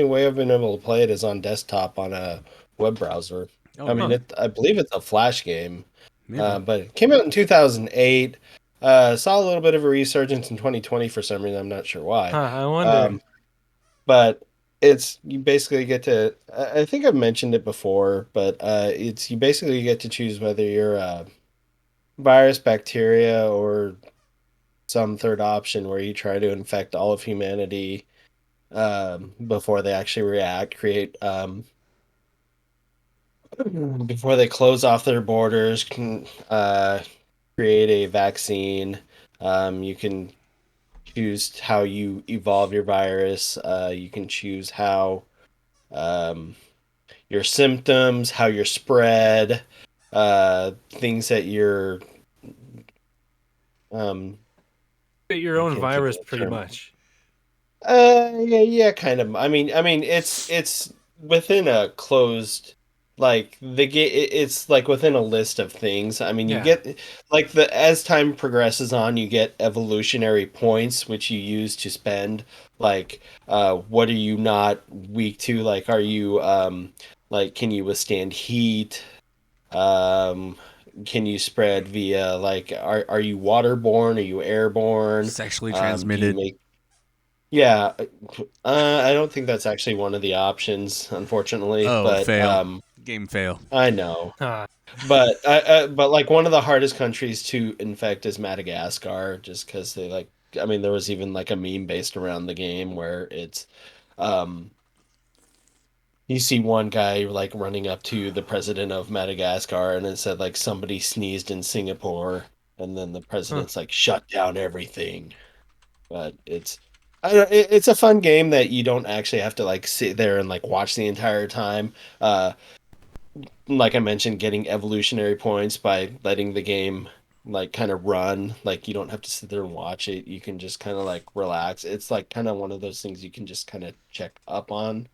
way I've been able to play it is on desktop on a web browser. Oh, I mean, I believe it's a Flash game, yeah. but it came out in 2008. Saw a little bit of a resurgence in 2020 for some reason. I'm not sure why. I wonder. But you basically get to. I think I've mentioned it before, but you basically get to choose whether you're a virus, bacteria, or some third option where you try to infect all of humanity before they actually create before they close off their borders, can create a vaccine. You can choose how you evolve your virus. You can choose how your symptoms, how you're spread, things that you're. Your I own can't think of virus, the pretty term. much. Yeah, kind of. I mean, it's within a closed, like the game. It's like within a list of things. I mean, you Yeah. get like as time progresses on, you get evolutionary points, which you use to spend. Like, what are you not weak to? Like, are you like, can you withstand heat? Um, can you spread via like, are you waterborne? Are you airborne? Sexually Do you transmitted. make yeah, I don't think that's actually one of the options, unfortunately. Oh, But fail. Game fail. I know. Ah, But like one of the hardest countries to infect is Madagascar, just because they like. I mean, there was even like a meme based around the game where it's, um, you see one guy like running up to the president of Madagascar, and it said like somebody sneezed in Singapore, and then the president's like shut down everything. But it's a fun game that you don't actually have to like sit there and like watch the entire time. Like I mentioned, getting evolutionary points by letting the game like kind of run. Like you don't have to sit there and watch it. You can just kind of like relax. It's like kind of one of those things you can just kind of check up on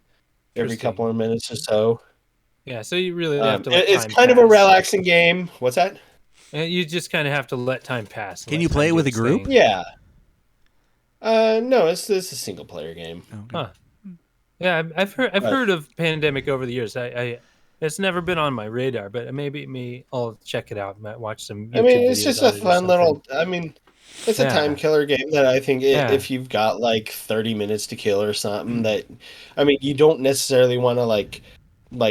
every interesting. couple of minutes or so. Yeah, so you really have to let It's time kind of a pass. relaxing game. What's that? You just kind of have to let time pass. and Can let you time play it do with a its group? thing. Yeah. No, it's a single player game. Huh. Yeah, I've heard of Pandemic over the years. I it's never been on my radar, but maybe I'll check it out. Might watch some YouTube I mean, it's videos just on a it or fun something. little. I mean, it's a time Yeah. killer game that I think Yeah. if you've got like 30 minutes to kill or something, Mm. that I mean, you don't necessarily want to like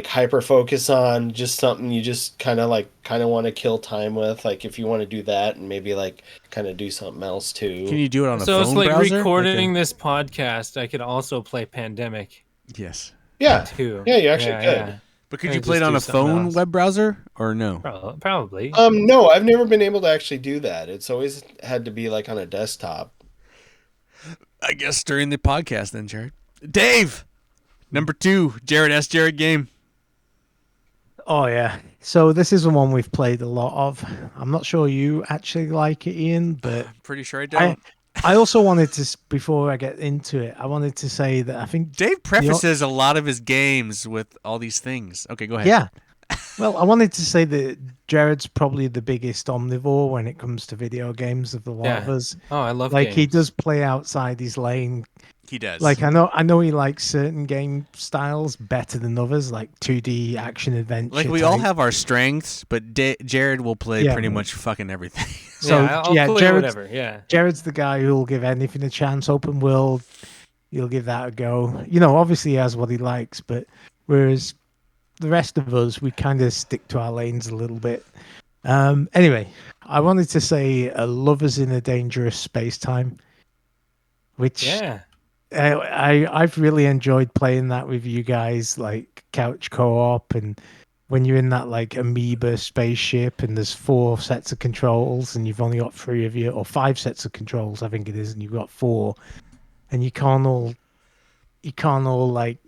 hyper focus on just something you just kind of want to kill time with. Like if you want to do that and maybe like kind of do something else too. Can you do it on a So phone it's like browser? recording this podcast. I could also play Pandemic Yes. Yeah, too. yeah, you actually could. Yeah. But could Maybe you play it just on do a something phone else. web browser or no? Probably. No, I've never been able to actually do that. It's always had to be like on a desktop. I guess during the podcast then, Jarrod. Dave! Number 2, Jarrod S. Jarrod game. Oh yeah. So this is the one we've played a lot of. I'm not sure you actually like it, Ian, but Pretty sure I don't. I also wanted to, before I get into it, I wanted to say that I think Dave prefaces a lot of his games with all these things. Okay, go ahead. yeah, Well, I wanted to say that Jared's probably the biggest omnivore when it comes to video games of the lot of us. Oh, I love Like games. he does play outside his lane. He does. Like I know he likes certain game styles better than others, like 2D action adventure. Like we all have our strengths, but Jared will play pretty much fucking everything. So I'll play Jared's, whatever. Yeah. Jared's the guy who'll give anything a chance. Open world, he'll give that a go. You know, obviously he has what he likes, but whereas the rest of us, we kind of stick to our lanes a little bit. Anyway, I wanted to say Lovers in a Dangerous Space Time, which I've really enjoyed playing that with you guys, like couch co-op, and when you're in that like amoeba spaceship and there's 4 sets of controls and you've only got 3 of you, or 5 sets of controls, I think it is, and you've got 4, and you can't all like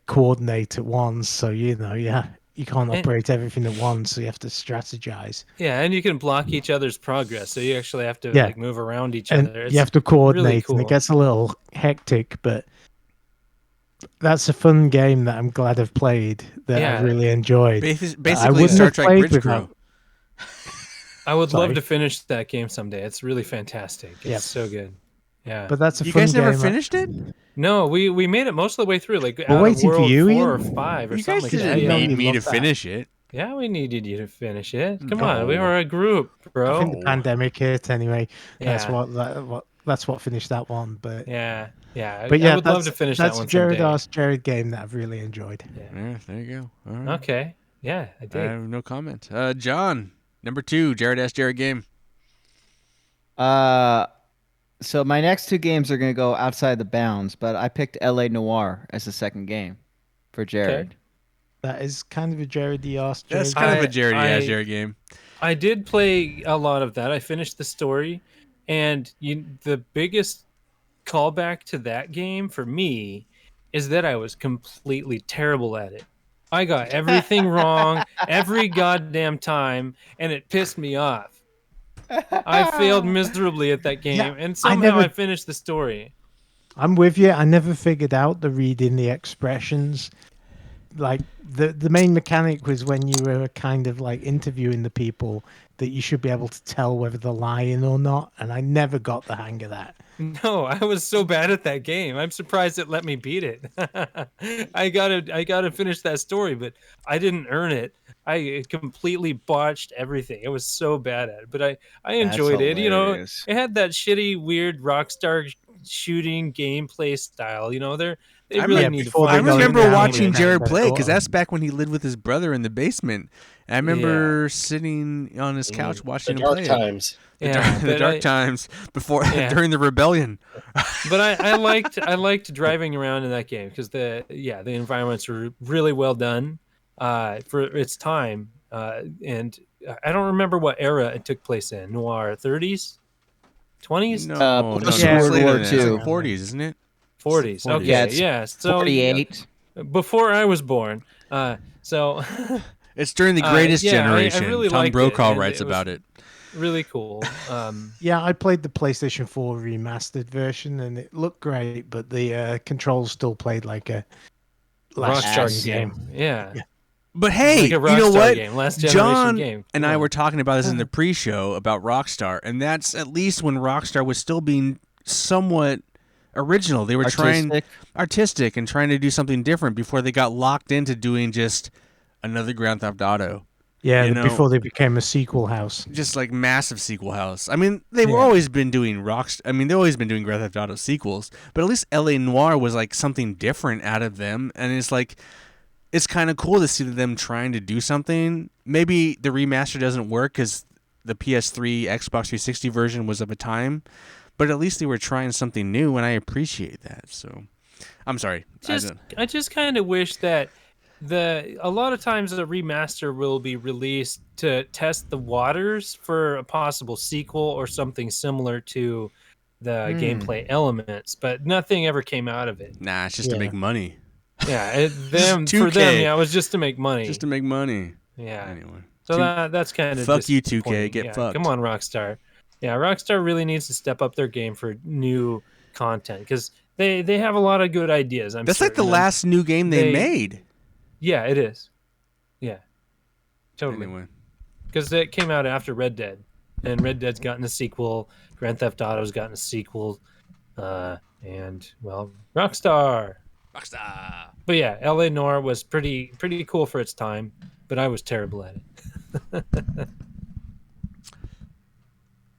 coordinate at once. So you can't operate everything at once. So you have to strategize. Yeah, and you can block each other's progress, so you actually have to like move around each other. It's you have to coordinate, really cool. and it gets a little hectic, but that's a fun game that I'm glad I've played. That I really enjoyed. Basically, Star Trek Bridge Crew. I would love to finish that game someday. It's really fantastic. It's so good. Yeah, but that's a you fun guys never game. Finished it? No, we made it most of the way through. Like we're waiting for you, 4 or Ian. 5 or You something. guys like didn't that. need me to finish it. Yeah, we needed you to finish it. Come on, we were a group, bro. I think the pandemic hit anyway. Yeah. That's what finished that one. But yeah. But yeah, I would love to finish that one someday. That's Jared game that I've really enjoyed. Yeah, there you go. All right. Okay. Yeah, I did. I have no comment. John, number 2, Jared asked Jared game. So my next 2 games are going to go outside the bounds, but I picked LA Noire as the second game for Jared. Okay. That is kind of a Jared asked. That's kind of a Jared game. I did play a lot of that. I finished the story, and the biggest callback to that game for me is that I was completely terrible at it. I got everything wrong every goddamn time, and it pissed me off. I failed miserably at that game, and somehow I finished the story. I'm with you. I never figured out the reading the expressions. Like the main mechanic was when you were kind of like interviewing the people that you should be able to tell whether they're lying or not, and I never got the hang of that. No, I was so bad at that game. I'm surprised it let me beat it. I gotta finish that story, but I didn't earn it. I completely botched everything. It was so bad at it, but I enjoyed it. You know, it had that shitty, weird Rockstar shooting gameplay style. You know, they really need to. I remember watching Jared play because that's back when he lived with his brother in the basement. And I remember sitting on his couch watching him play. The dark times before during the rebellion. But I liked driving around in that game because the environments were really well done for its time, and I don't remember what era it took place in. Noir 30s, 20s. No, World War II. 40s, isn't it? 40s. Okay, yeah. So 48. Before I was born. So. It's during the greatest generation. I really Tom Brokaw it, writes about it. Really cool. Yeah, I played the PlayStation 4 remastered version, and it looked great, but the controls still played like a Rockstar game. Yeah. But hey, like a you know what? Game, last generation John game. and I were talking about this in the pre-show about Rockstar, and that's at least when Rockstar was still being somewhat original. They were artistic and trying to do something different before they got locked into doing just another Grand Theft Auto. Yeah, before they became a sequel house. Just like massive sequel house. I mean, they've always been doing they've always been doing Grand Theft Auto sequels, but at least LA Noire was like something different out of them, and it's like it's kind of cool to see them trying to do something. Maybe the remaster doesn't work because the PS3, Xbox 360 version was of a time, but at least they were trying something new, and I appreciate that. So, I'm sorry. I just kind of wish that a lot of times a remaster will be released to test the waters for a possible sequel or something similar to the gameplay elements, but nothing ever came out of it. Nah, it's just to make money. Yeah, for them, it was just to make money. Just to make money. Yeah. Anyway, so that's kind of fuck you, 2K. Get fucked. Come on, Rockstar. Yeah, Rockstar really needs to step up their game for new content because they have a lot of good ideas. That's like the last new game they made. Yeah, it is. Yeah. Totally. Anyway. Because it came out after Red Dead, and Red Dead's gotten a sequel. Grand Theft Auto's gotten a sequel, and well, Rockstar. Rockstar. But yeah, L.A. Noire was pretty cool for its time, but I was terrible at it.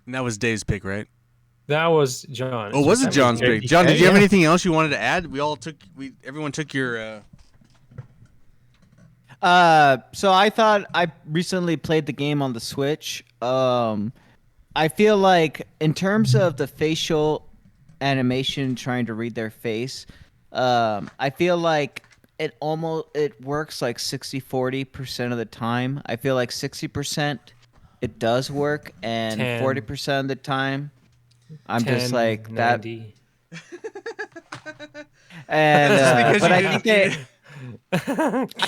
And that was Dave's pick, right? That was John. Oh, was it John's pick? John, did you have anything else you wanted to add? Everyone took your. So I thought I recently played the game on the Switch. I feel like in terms of the facial animation trying to read their face, I feel like it works like 60-40% of the time. I feel like 60% it does work, and 40% of the time I'm just like 90. that. And but I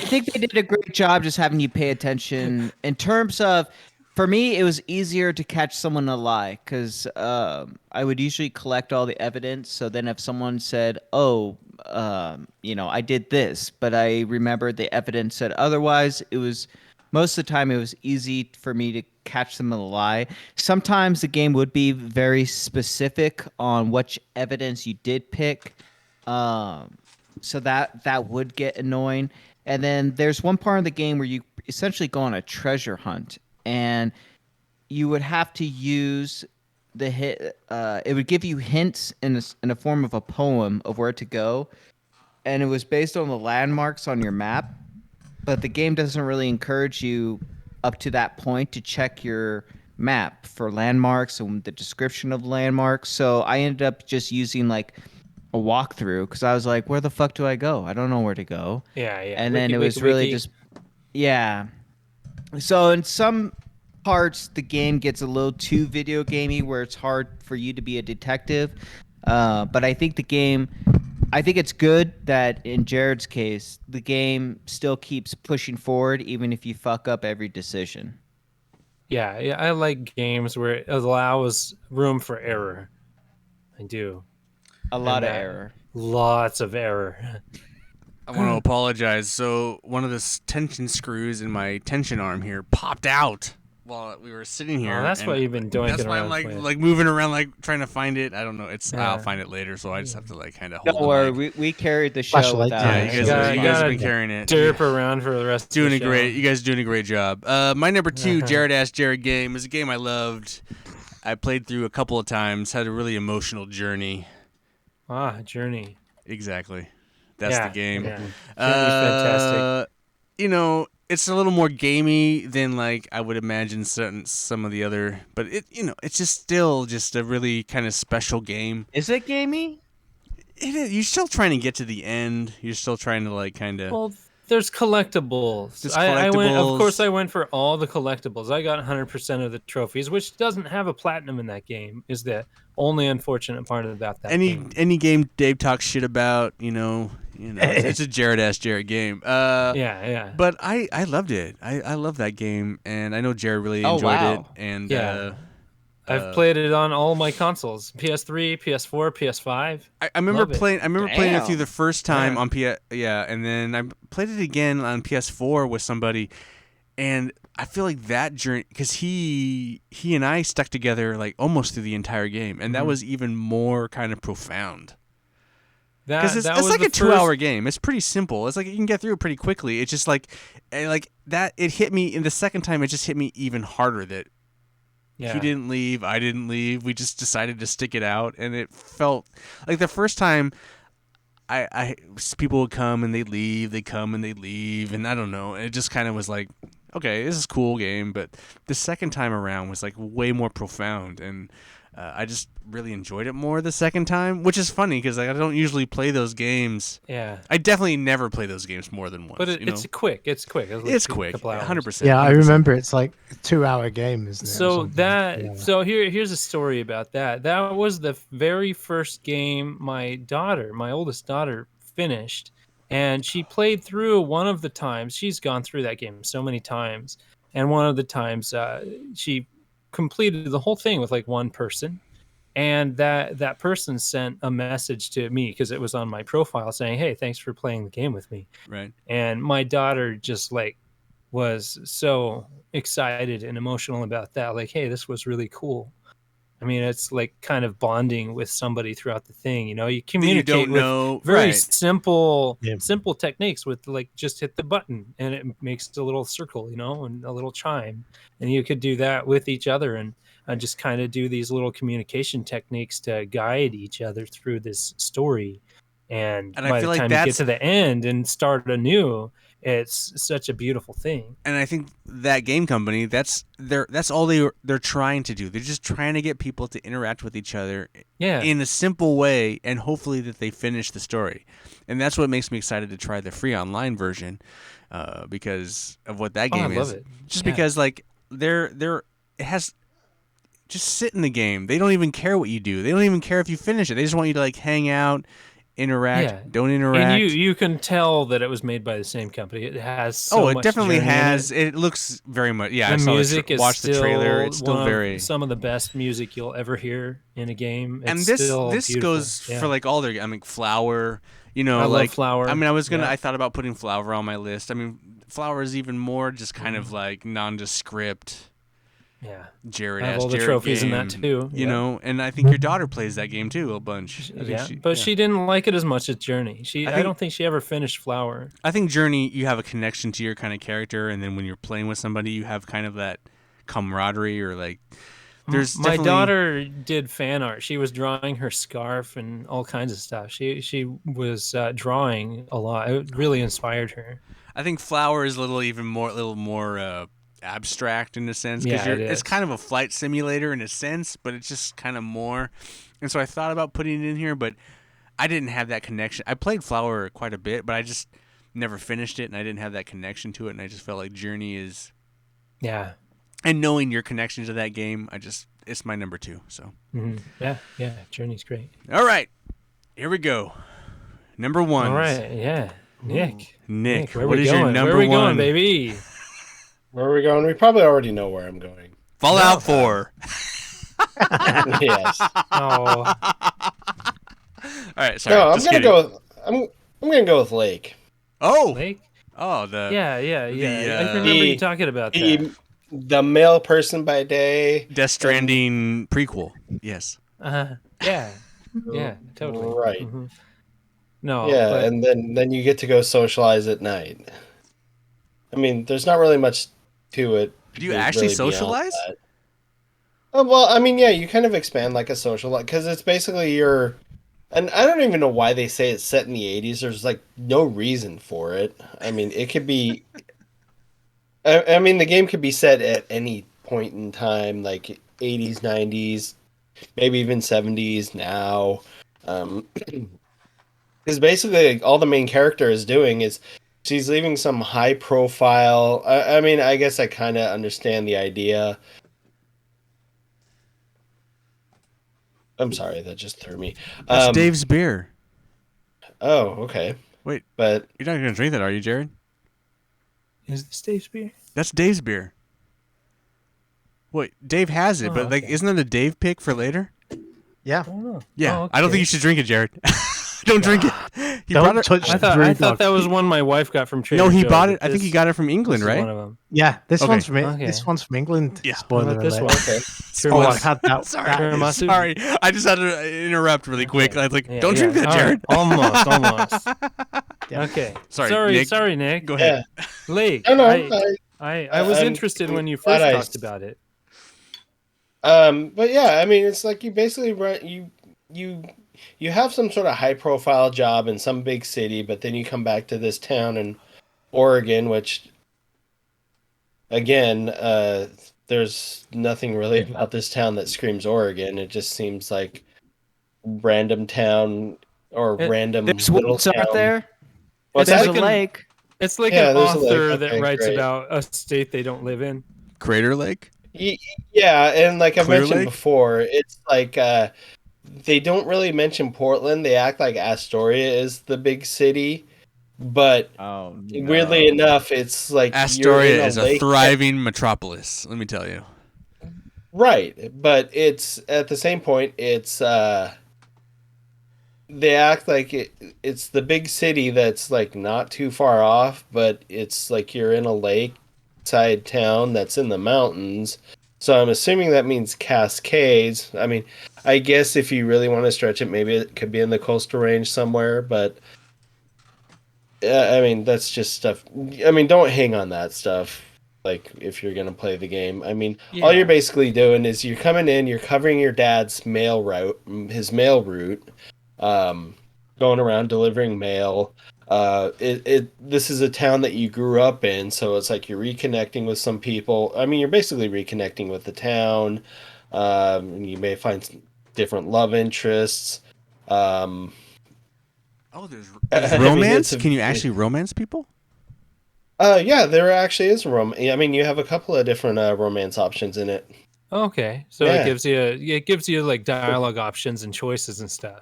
think they did a great job just having you pay attention. In terms of, for me, it was easier to catch someone in a lie because I would usually collect all the evidence. So then if someone said, "Oh, I did this," but I remembered the evidence said otherwise, it was most of the time it was easy for me to catch them in a lie. Sometimes the game would be very specific on which evidence you did pick. So that would get annoying. And then there's one part of the game where you essentially go on a treasure hunt, and you would have to use the hit. It would give you hints in a form of a poem of where to go, and it was based on the landmarks on your map. But the game doesn't really encourage you up to that point to check your map for landmarks and the description of landmarks. So I ended up just using like a walkthrough because I was like, where the fuck do I go? I don't know where to go. Yeah. And then it was really just, yeah. So in some parts, the game gets a little too video gamey where it's hard for you to be a detective. But I think it's good that in Jarrod's case, the game still keeps pushing forward even if you fuck up every decision. Yeah, I like games where it allows room for error. I do. A lot of error. Lots of error. I want to apologize. So one of the tension screws in my tension arm here popped out while we were sitting here. Oh, that's why you've been doing. That's why I'm like moving around, like trying to find it. I don't know. I'll find it later, so I just have to like kind of hold. Don't worry, we carried the show without. Yeah, you guys have been carrying it. Derp around for the rest. Doing of the a great. You guys are doing a great job. My number 2, Jarrod Asked Jarrod game, is a game I loved. I played through a couple of times. Had a really emotional journey. Journey. Exactly. That's the game. Yeah. Fantastic. It's a little more gamey than like I would imagine some of the other, but it's just still just a really kind of special game. Is it gamey? It is. You're still trying to get to the end. You're still trying to like kind of. Well, there's collectibles. Of course, I went for all the collectibles. I got 100% of the trophies, which doesn't have a platinum in that game. Is the only unfortunate part about that game. Any game Dave talks shit about, it's a Jarrod Asked Jarrod game. Yeah. But I loved it. I love that game, and I know Jarrod really enjoyed it. And I've played it on all my consoles: PS3, PS4, PS5. I remember playing. Playing it through the first time on and then I played it again on PS4 with somebody, and I feel like that journey, because he and I stuck together like almost through the entire game, and that was even more kind of profound. Because it's like a 2-hour game. It's pretty simple. It's like you can get through it pretty quickly. It's just like that. It hit me in the second time. It just hit me even harder that. Yeah. He didn't leave. I didn't leave. We just decided to stick it out, and it felt like the first time. People would come and they leave. They come and they leave, and I don't know. It just kind of was like, okay, this is a cool game, but the second time around was like way more profound, and I just really enjoyed it more the second time, which is funny because I don't usually play those games. Yeah, I definitely never play those games more than once. But it's quick. It's quick. It's quick. 100%. Yeah, I remember it's like a 2-hour game, isn't it? So here's a story about that. That was the very first game my oldest daughter, finished, and she played through one of the times. She's gone through that game so many times, and one of the times she completed the whole thing with like one person, and that person sent a message to me because it was on my profile saying, "Hey, thanks for playing the game with me." Right. And my daughter just like was so excited and emotional about that. Like, hey, this was really cool. I mean, it's like kind of bonding with somebody throughout the thing. You know, you That you communicate don't with know, very right? simple, Yeah. simple techniques with like just hit the button and it makes a little circle, you know, and a little chime. And you could do that with each other and just kind of do these little communication techniques to guide each other through this story. And And I by feel the like time you get that's to the end and start anew, it's such a beautiful thing. and I think that game company, that's all they're trying to do. They're just trying to get people to interact with each other Yeah. in a simple way, and hopefully that they finish the story. And that's what makes me excited to try the free online version, because of what that Oh, I game love is. it. Just Yeah. because like it has. Just sit in the game. They don't even care what you do. They don't even care if you finish it. They just want you to like hang out, interact, Yeah. don't And interact. you can tell that it was made by the same company. It has Oh, so it much definitely journey in has. it. It looks very much. Yeah, I The saw music is watched the trailer. still It's still one very. of some of the best music you'll ever hear in a game. It's And this still this beautiful. goes Yeah. for like all their. I mean, Flower. You know, I love like Flower. I mean, I was gonna. Yeah. I thought about putting Flower on my list. I mean, Flower is even more just kind Mm. of like nondescript. Yeah. Jarrod I have as all the Jarrod trophies in game, that too. you Yeah. know, and I think your daughter plays that game too a bunch. I think Yeah. she, But yeah. she didn't like it as much as Journey. I I think- don't think she ever finished Flower. I think Journey, you have a connection to your kind of character, and then when you're playing with somebody, you have kind of that camaraderie or like. There's My definitely- daughter did fan art. She was drawing her scarf and all kinds of stuff. She was drawing a lot. It really inspired her. I think Flower is a little more abstract in a sense because Yeah, it it's is. kind of a flight simulator in a sense, but it's just kind of more. And so I thought about putting it in here, but I didn't have that connection. I played Flower quite a bit, but I just never finished it, and I didn't have that connection to it, and I just felt like Journey is. Yeah. And knowing your connection to that game, it's my number 2. So. Mhm. Yeah. Journey's great. All right, here we go. Number 1. All right. Yeah. Nick, Nick, where what we is going? your number Where we 1? going, baby? Where are we going? We probably already know where I'm going. Fallout 4. Yes. Oh, All right, sorry. No, I'm just gonna kidding. go with I'm gonna go with Lake. Oh, Lake. oh, the Yeah. I remember The- you talking about that. The male person by day. Death Stranding prequel. Yes. Yeah. Totally. Right. Mhm. No. Yeah, but and then you get to go socialize at night. I mean, there's not really much to it. Do you actually really beyond socialize? that. Oh, well, I mean, yeah, you kind of expand like a social, because it's basically your. And I don't even know why they say it's set in the 80s. There's like no reason for it. I mean, it could be. I mean, the game could be set at any point in time, like 80s, 90s, maybe even 70s now. Because basically, like, all the main character is doing is she's leaving some high profile. I mean, I guess I kind of understand the idea. I'm sorry, that just threw me. That's Dave's beer. Oh, okay. Wait, But you're not going to drink that, are you, Jarrod? is this Dave's beer? That's Dave's beer. Wait, Dave has it, Oh, but like, okay. isn't that a Dave pick for later? Yeah. I don't know. Yeah, Oh, I don't think okay. you should drink it, Jarrod. Don't drink it. He Don't brought it. touch I the thought brewdog. that was one my wife got from Trader No, he Joe's, bought it. but I think he this- got it from this England, is right? One of them. Yeah, this Okay. one's from Okay. this one's from England. Yeah. Spoiler How about this alert. one? okay. Oh, I Tiramisu. had that. Sorry, that- Tiramisu? sorry. I just had to interrupt really quick. I was like, Yeah, don't drink that, all right. Jarrod. Almost. Yeah. Okay. Sorry, Sorry, Nick. Nick. Go ahead. Yeah. Lake. No, no. I was I'm interested when you glad first I- talked about it. But yeah, I mean, it's like you basically run you have some sort of high profile job in some big city, but then you come back to this town in Oregon, which again, there's nothing really about this town that screams Oregon. It just seems like random town or random There's little woods town. out there. What's There's that? a like an- lake. It's like Yeah, an there's a lake. author Okay, that writes great. about a state they don't live in. Crater Lake. Yeah, and like I Clear mentioned Lake? before, it's like they don't really mention Portland. They act like Astoria is the big city, but Oh, weirdly enough, it's like you're Astoria in is a lake thriving metropolis. Let me tell you. right, but it's at the same point, it's they act like it's the big city that's like not too far off, but it's like you're in a lake lakeside town that's in the mountains. So I'm assuming that means Cascades. I mean, I guess if you really want to stretch it, maybe it could be in the coastal range somewhere, but I mean, that's just stuff. I mean, don't hang on that stuff. Like, if you're gonna play the game, I mean, all you're Yeah. basically doing is you're coming in, you're covering your dad's his mail route, um, going around delivering mail. This is a town that you grew up in, so it's like you're reconnecting with some people. I mean, you're basically reconnecting with the town. You may find different love interests. Um, Oh, there's I mean, romance. Can you actually romance people? Yeah, there actually is I mean, you have a couple of different romance options in it. Okay, so Yeah, it gives you like dialogue options and choices and stuff.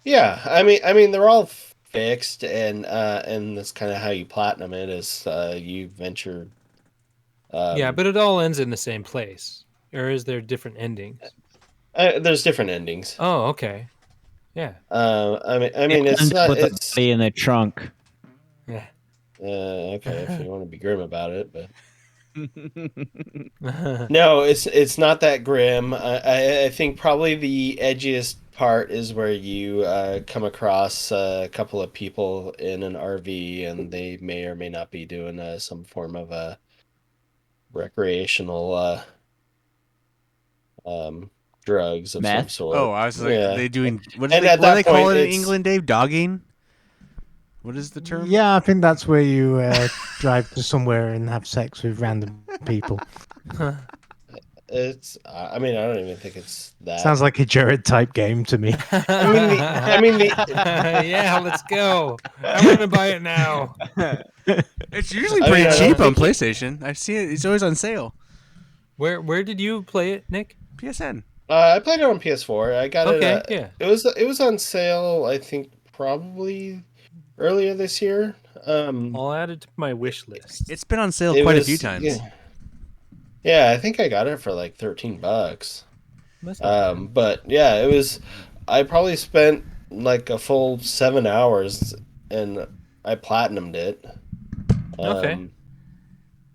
yeah. I mean, they're all fixed, and that's kind of how you platinum it is you venture. Yeah, Um, but it all ends in the same place, or is there different endings? there's different endings. Oh, okay. Yeah. I mean, It it's ends up not. with a It's body in the trunk. Yeah. okay if you want to be grim about it, but no, it's not that grim. I think probably the edgiest part is where you come across a couple of people in an RV, and they may or may not be doing some form of a recreational um, drugs of some Meth? Oh, sort. I was like, Yeah, they doing and at what do they that call point, it in it's England, Dave? Dogging? What is the term? Yeah, I think that's where you drive to somewhere and have sex with random people. it's. I mean, I don't even think it's that. Sounds like a Jarrod type game to me. I mean the. Yeah, let's go. I want to buy it now. It's usually I mean, pretty I don't cheap on think it. PlayStation. I see it. It's always on sale. Where did you play it, Nick? PSN. I played it on PS4. I got it. Okay, yeah. It was on sale. I think probably earlier this year. I'll add it to my wish list. It's been on sale It quite a few was times. yeah. I think I got it for like $13. That's not bad. But yeah, it was. I probably spent like a full 7 hours, and I platinumed it. Okay.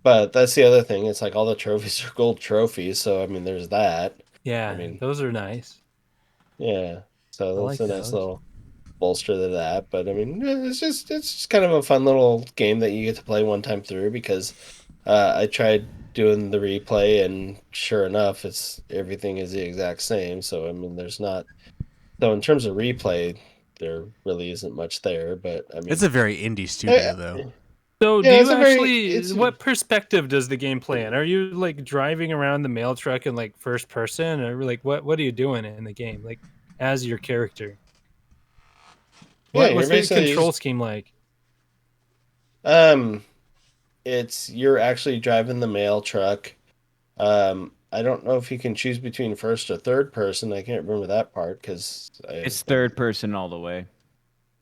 But that's the other thing. It's like all the trophies are gold trophies, so I mean, there's that. I Yeah, mean, those are nice. yeah. So I that's like a nice those. little bolster to that. But I mean, yeah, it's just kind of a fun little game that you get to play one time through because I tried doing the replay, and sure enough, it's everything is the exact same. So I mean, there's not. So in terms of replay, there really isn't much there. But I It's mean, a very indie eh, studio, though. So, do yeah, you what perspective does the game play in? Are you like driving around the mail truck in like first person, or like what are you doing in the game, like as your character? yeah, you're What's the basically control just scheme like? um, you're actually driving the mail truck. I don't know if you can choose between first or third person. I can't remember that part because I It's third person all the way.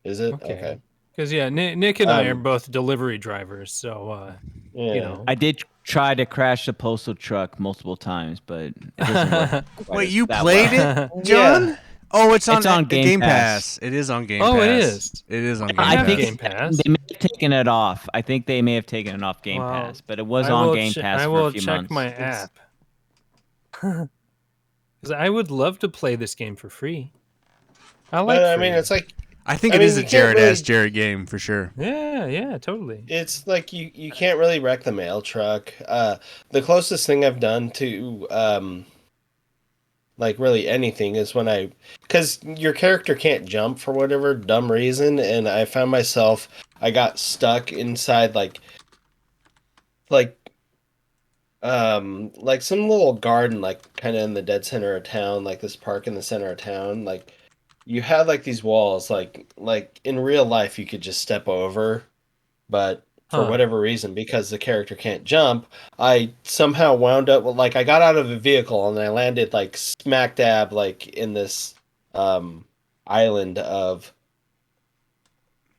is it Okay, okay? because yeah, Nick and I are Um, both delivery drivers, so you yeah. know. I did try to crash the postal truck multiple times, but it doesn't work Wait, quite you that played well. it, Yeah. John? Oh, it's on Game Game Pass. Pass. It is on Game Oh, it Pass. is. It is on Game I I have think Pass. Game Pass. they may have taken it off. I think they may have taken it off Game Well, Pass, but it was I on will. Game Pass I for a will few check months. my It's app because I would love to play this game for free. I like but I free. mean, it's like I think I it mean, is a you can't Jarrod-esque really. Jarrod game for sure. Yeah, totally. It's like you can't really wreck the mail truck. The closest thing I've done to like really anything is when because your character can't jump for whatever dumb reason, and I found myself I got stuck inside like like some little garden, like kind of in the dead center of town, like this park in the center of town. Like you had like these walls, like in real life you could just step over, but for Huh. whatever reason, because the character can't jump, I somehow wound up with like I got out of a vehicle and I landed like smack dab like in this um island of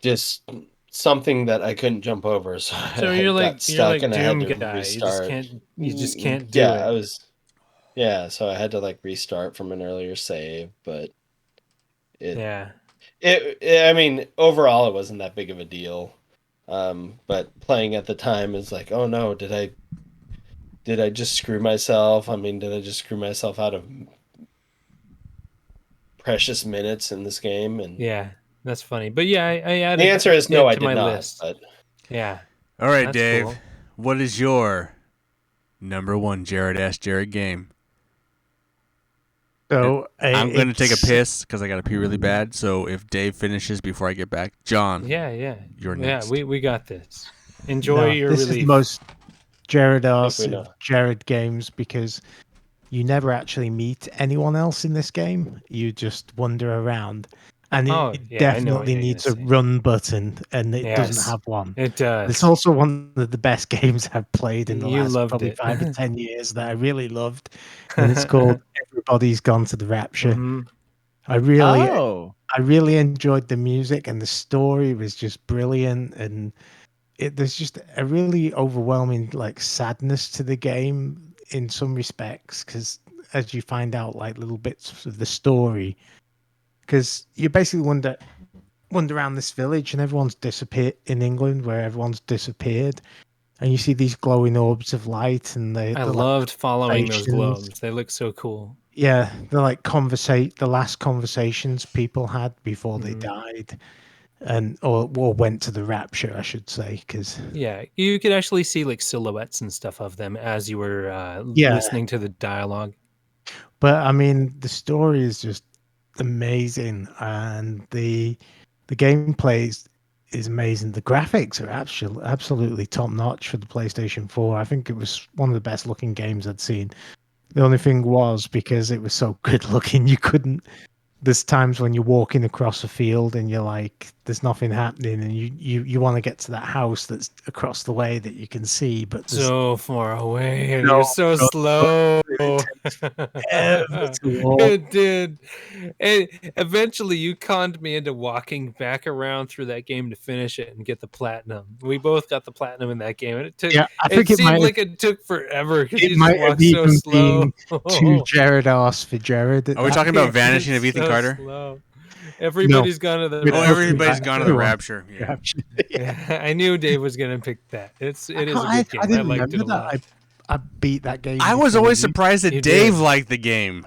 just something that I couldn't jump over, so So I got you're stuck like and I had Doom to guy. restart. You just can't do Yeah, it. so I had to like restart from an earlier save, but it Yeah. I mean, overall it wasn't that big of a deal. But playing at the time is like, oh no, did I did I just screw myself? I mean, did I just screw myself out of precious minutes in this game? And Yeah, that's funny. But yeah, I the added answer is no, it I to did my not. list. But Yeah, All right, that's Dave. cool. What is your number one Jarrod Ask Jarrod game? So I'm going to take a it's- piss because I got to pee really bad. So if Dave finishes before I get back, John, Yeah. you're Yeah, next. we got this. Enjoy No, your this is the relief. most Jarrod I think we of know. Jarrod games because you never actually meet anyone else in this game. You just wander around. And Oh, it yeah, I know what definitely you're needs gonna a say. run button, and it doesn't Yes, have one. it does. It's also one of the best games I've played in the You last loved probably it. 5 or 10 years that I really loved. And it's called Everybody's Gone to the Rapture. Mhm. I really Oh, I really enjoyed the music, and the story was just brilliant, and there's just a really overwhelming like sadness to the game in some respects, because as you find out like little bits of the story, because you basically wander around this village and everyone's disappeared in England, where everyone's disappeared, and you see these glowing orbs of light, and I they're like loved following those conversations. globes. They look so cool. Yeah, they're like the last conversations people had before they Mhm. died, and or went to the rapture, I should say, because Yeah, you could actually see like silhouettes and stuff of them as you were yeah. listening to the dialogue. But I mean, the story is just amazing, and the gameplay is amazing. The graphics are absolutely top notch for the PlayStation 4. I think it was one of the best looking games I'd seen. The only thing was, because it was so good looking, you couldn't. There's times when you're walking across a field and you're like, there's nothing happening, and you want to get to that house that's across the way that you can see, but there's So far away, and you're no so front slow. button. It takes ever to walk. It did. And eventually, you conned me into walking back around through that game to finish it and get the platinum. We both got the platinum in that game, and it took. Yeah, I It think it seemed might have like it took forever because It you just might have walked so even slow. been too Jarrod ass for Jarrod at Are we that talking point. about Vanishing of Ethan So Carter? slow. Everybody's gone to the We're Oh, talking everybody's about gone to the everyone. Rapture. Yeah. Rapture. Yeah, I knew Dave was gonna pick that. It is a I good game. I didn't liked it remember a that. lot. I beat that game. I was before always you. surprised that You Dave did. liked the game.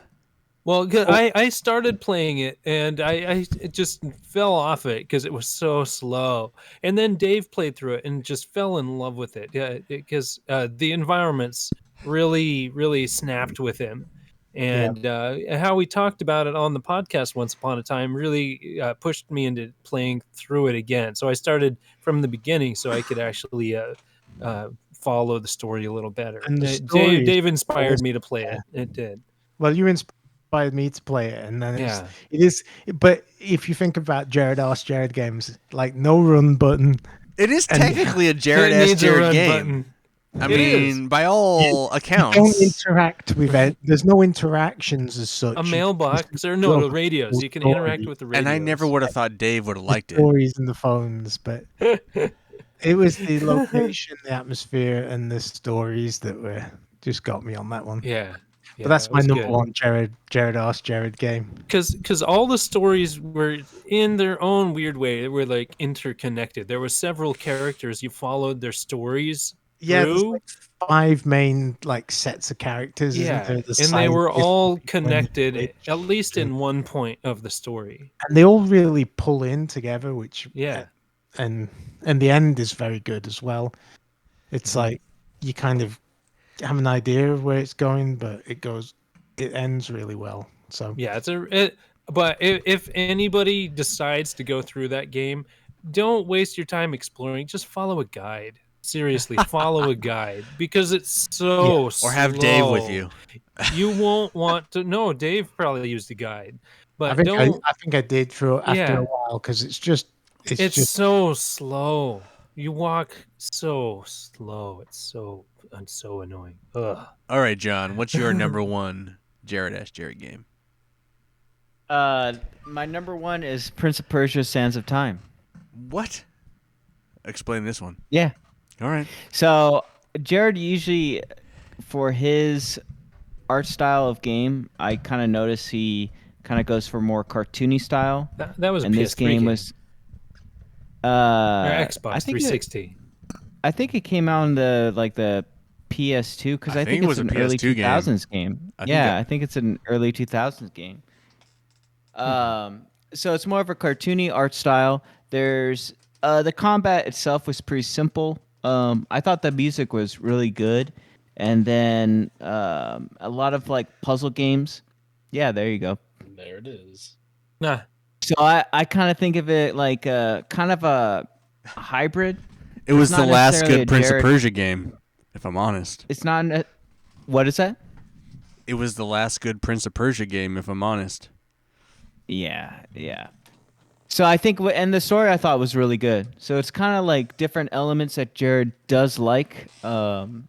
Well, I started playing it and I it just fell off it because it was so slow. And then Dave played through it and just fell in love with it. Yeah, because the environments really snapped with him. Yeah, And how we talked about it on the podcast once upon a time really pushed me into playing through it again. So I started from the beginning so I could actually follow the story a little better. and the Dave story is Dave inspired awesome. me to play it. It did. Well, you inspired me to play it, and then Yeah. it is. But if you think about Jarrod Ask Jarrod games, like no run button, It is And- technically a Jarrod It Ask needs a Jarrod run game. button. I It mean, is. by all you don't accounts. interact with it. There's no interactions as such. A You mailbox or go no, the over radios. the You can story. interact with the radios. And I never would have thought Dave would have The liked it. stories and the phones, but it was the location, the atmosphere, and the stories that were just got me on that one. Yeah. But that's it my was number good. one Jarrod Ask Jarrod game. Because all the stories were in their own weird way. They were like interconnected. There were several characters. You followed their stories Yeah, there's through. like 5 main like sets of characters, isn't there? The And they were scientists, all people in the connected, village, at least in one point of the story. and they all really pull in together, which Yeah. and the end is very good as well. It's like you kind of have an idea of where it's going, but it ends really well. So Yeah, but if anybody decides to go through that game, don't waste your time exploring. Just follow a guide. Seriously, follow a guide because it's so Or have Dave with slow. you. You won't want to. No, Dave probably used a guide, but I think don't. I think I did for after Yeah. a while, because it's just It's so slow. You walk so slow. It's so annoying. Ugh. All right, John, what's your number one Jarrod Ask Jarrod game? my number one is Prince of Persia: Sands of Time. What? Explain this one. Yeah. All right. So Jared usually, for his art style of game, I kind of notice he kind of goes for more cartoony style. That was a And PS3 this game was or I Xbox think 360. I think it came out in the PS2 because I I think think it it's was a an early PS2 game. 2000s game. I think it's an early 2000s game. So it's more of a cartoony art style. There's the combat itself was pretty simple. I thought the music was really good, and then a lot of like puzzle games. Yeah, there you go. There it is. Nah. So I kind of think of it like kind of a hybrid. It was It's the not last necessarily good a Prince of Jarrod- Persia game, if I'm honest. It's not. What is that? It was the last good Prince of Persia game, if I'm honest. Yeah. So I think, and the story I thought was really good. So it's kind of like different elements that Jarrod does like.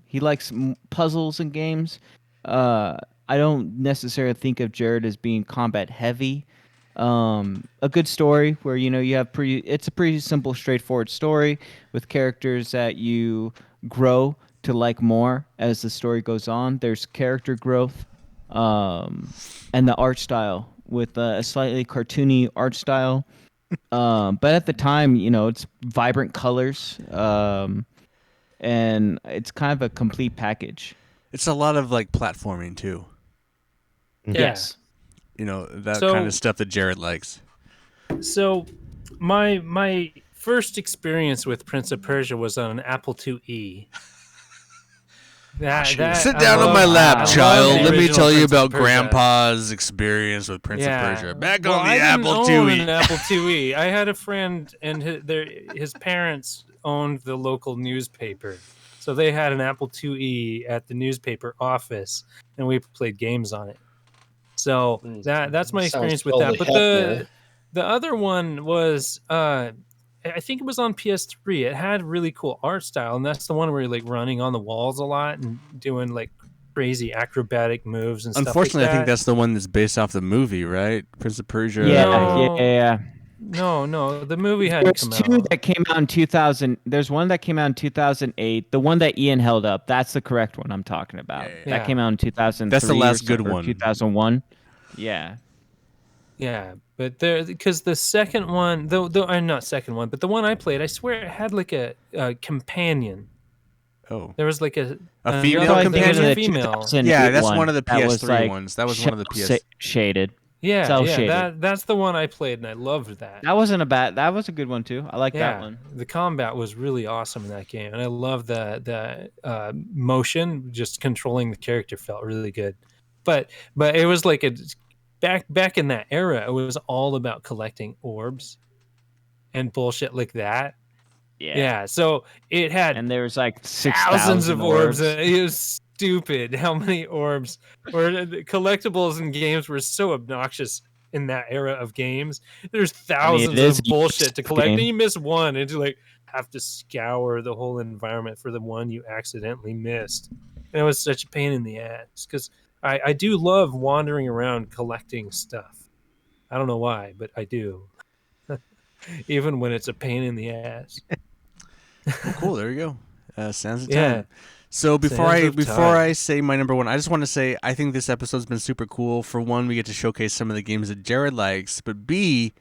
He likes puzzles and games. I don't necessarily think of Jarrod as being combat heavy. A good story where you have it's a pretty simple, straightforward story with characters that you grow to like more as the story goes on. There's character growth, and the art style with a slightly cartoony art style. But at the time, it's vibrant colors, and it's kind of a complete package. It's a lot of like platforming too. Yeah. Yes. That So- kind of stuff that Jarrod likes. So, my first experience with Prince of Persia was on an Apple IIe. Sit down on my lap, love child. the Let me original tell you Prince of about Persia. Grandpa's experience with Prince of Persia. Back Well, on the I didn't Apple own IIe. an Apple IIe. I had a friend, and his parents owned the local newspaper, so they had an Apple IIe at the newspaper office, and we played games on it. So that's my Sounds experience with totally that. But Hefner. the other one was I think it was on PS3. It had really cool art style, and that's the one where you're like running on the walls a lot and doing like crazy acrobatic moves and stuff. Unfortunately, like I think that. that's the one that's based off the movie, right? Prince of Persia. Yeah. No, the movie hadn't There's come two out. that came out in 2000. There's one that came out in 2008. The one that Ian held up, that's the correct one I'm talking about. Yeah. That came out in 2003. That's the last or good or one. 2001. Yeah. Yeah, but because the second one, though, not second one, but the one I played, I swear it had like a companion. Oh. There was like A the female other- Thinking companion? of the female. 2008 Yeah, that's one one of the that was, PS3 like, ones. That was one of the PS. shaded. Yeah, cell yeah, shaded. that's the one I played, and I loved that. That was a good one too. I like that one. The combat was really awesome in that game, and I love the motion. Just controlling the character felt really good, but it was like back in that era. It was all about collecting orbs and bullshit like that. Yeah, so it had And there was like thousands 6,000 of orbs. It was stupid how many orbs. Or the collectibles in games were so obnoxious in that era of games. There's thousands is of a bullshit to collect, game. and you miss one, and you like have to scour the whole environment for the one you accidentally missed. And it was such a pain in the ass because I do love wandering around collecting stuff. I don't know why, but I do. Even when it's a pain in the ass. Well, cool. There you go. Sands of Yeah. Time. So before Sands of Time. I say my number one, I just want to say I think this episode's been super cool. For one, we get to showcase some of the games that Jarrod likes, but B,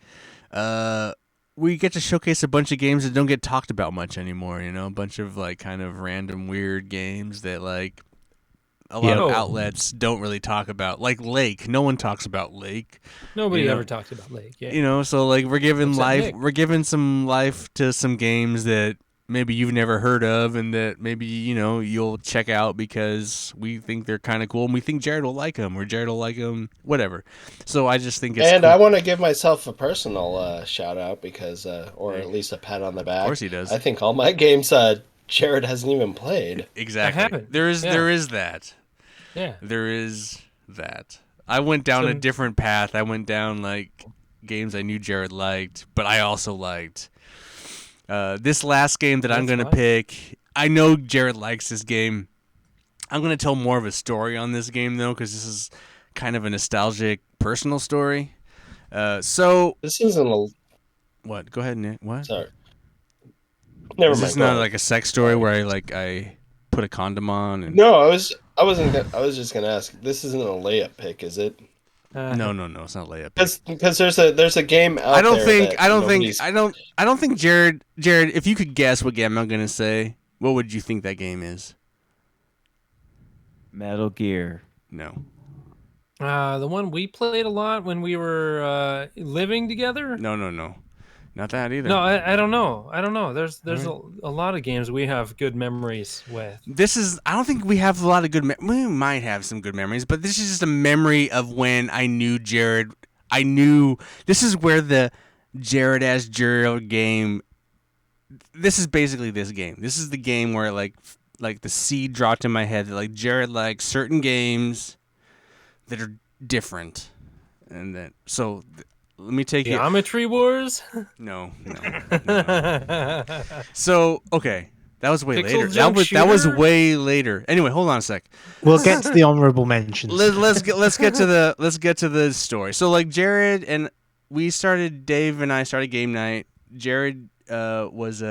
we get to showcase a bunch of games that don't get talked about much anymore. A bunch of like kind of random weird games that like a lot of outlets don't really talk about. Like Lake, no one talks about Lake. Nobody ever talked about Lake. Yeah. So like we're giving Except life, Nick. we're giving some life to some games that maybe you've never heard of and that maybe you'll check out because we think they're kind of cool and we think Jarrod will like them or Jarrod will like them, whatever. So I just think it's And cool. I want to give myself a personal shout out because, or at least a pat on the back. Of course he does. I think all my games Jarrod hasn't even played. Exactly. I haven't. There is Yeah. that. Yeah. There is that. I went down a Some- different path. I went down like games I knew Jarrod liked, but I also liked this last game that I'm That's going to fine. pick. I know Jarrod likes this game. I'm going to tell more of a story on this game, though, because this is kind of a nostalgic, personal story. So, This isn't a. what? Go ahead, Nick. What? Sorry. Never Is mind. this go not ahead. like a sex story where I put a condom on? And... No, I was just gonna ask. This isn't a layup pick, is it? No, it's not layup. Because there's a game out I don't there think that I don't nobody's- think Jarrod, if you could guess what game I'm gonna say, what would you think that game is? Metal Gear. No. The one we played a lot when we were living together. No. Not that either. No, I don't know. I don't know. There's a lot of games we have good memories with. I don't think we have a lot of good we might have some good memories, but this is just a memory of when I knew Jarrod. I knew this is where the Jarrod as Jarrod game. This is basically this game. This is the game where like the seed dropped in my head that like Jarrod likes certain games that are different, and then let me take you. Geometry Wars? No. So okay, that was way Pixel later. junk That was shooter? way later. Anyway, hold on a sec. We'll get to the honorable mentions. Let's get to the story. So like Jarrod and Dave and I started game night. Jarrod was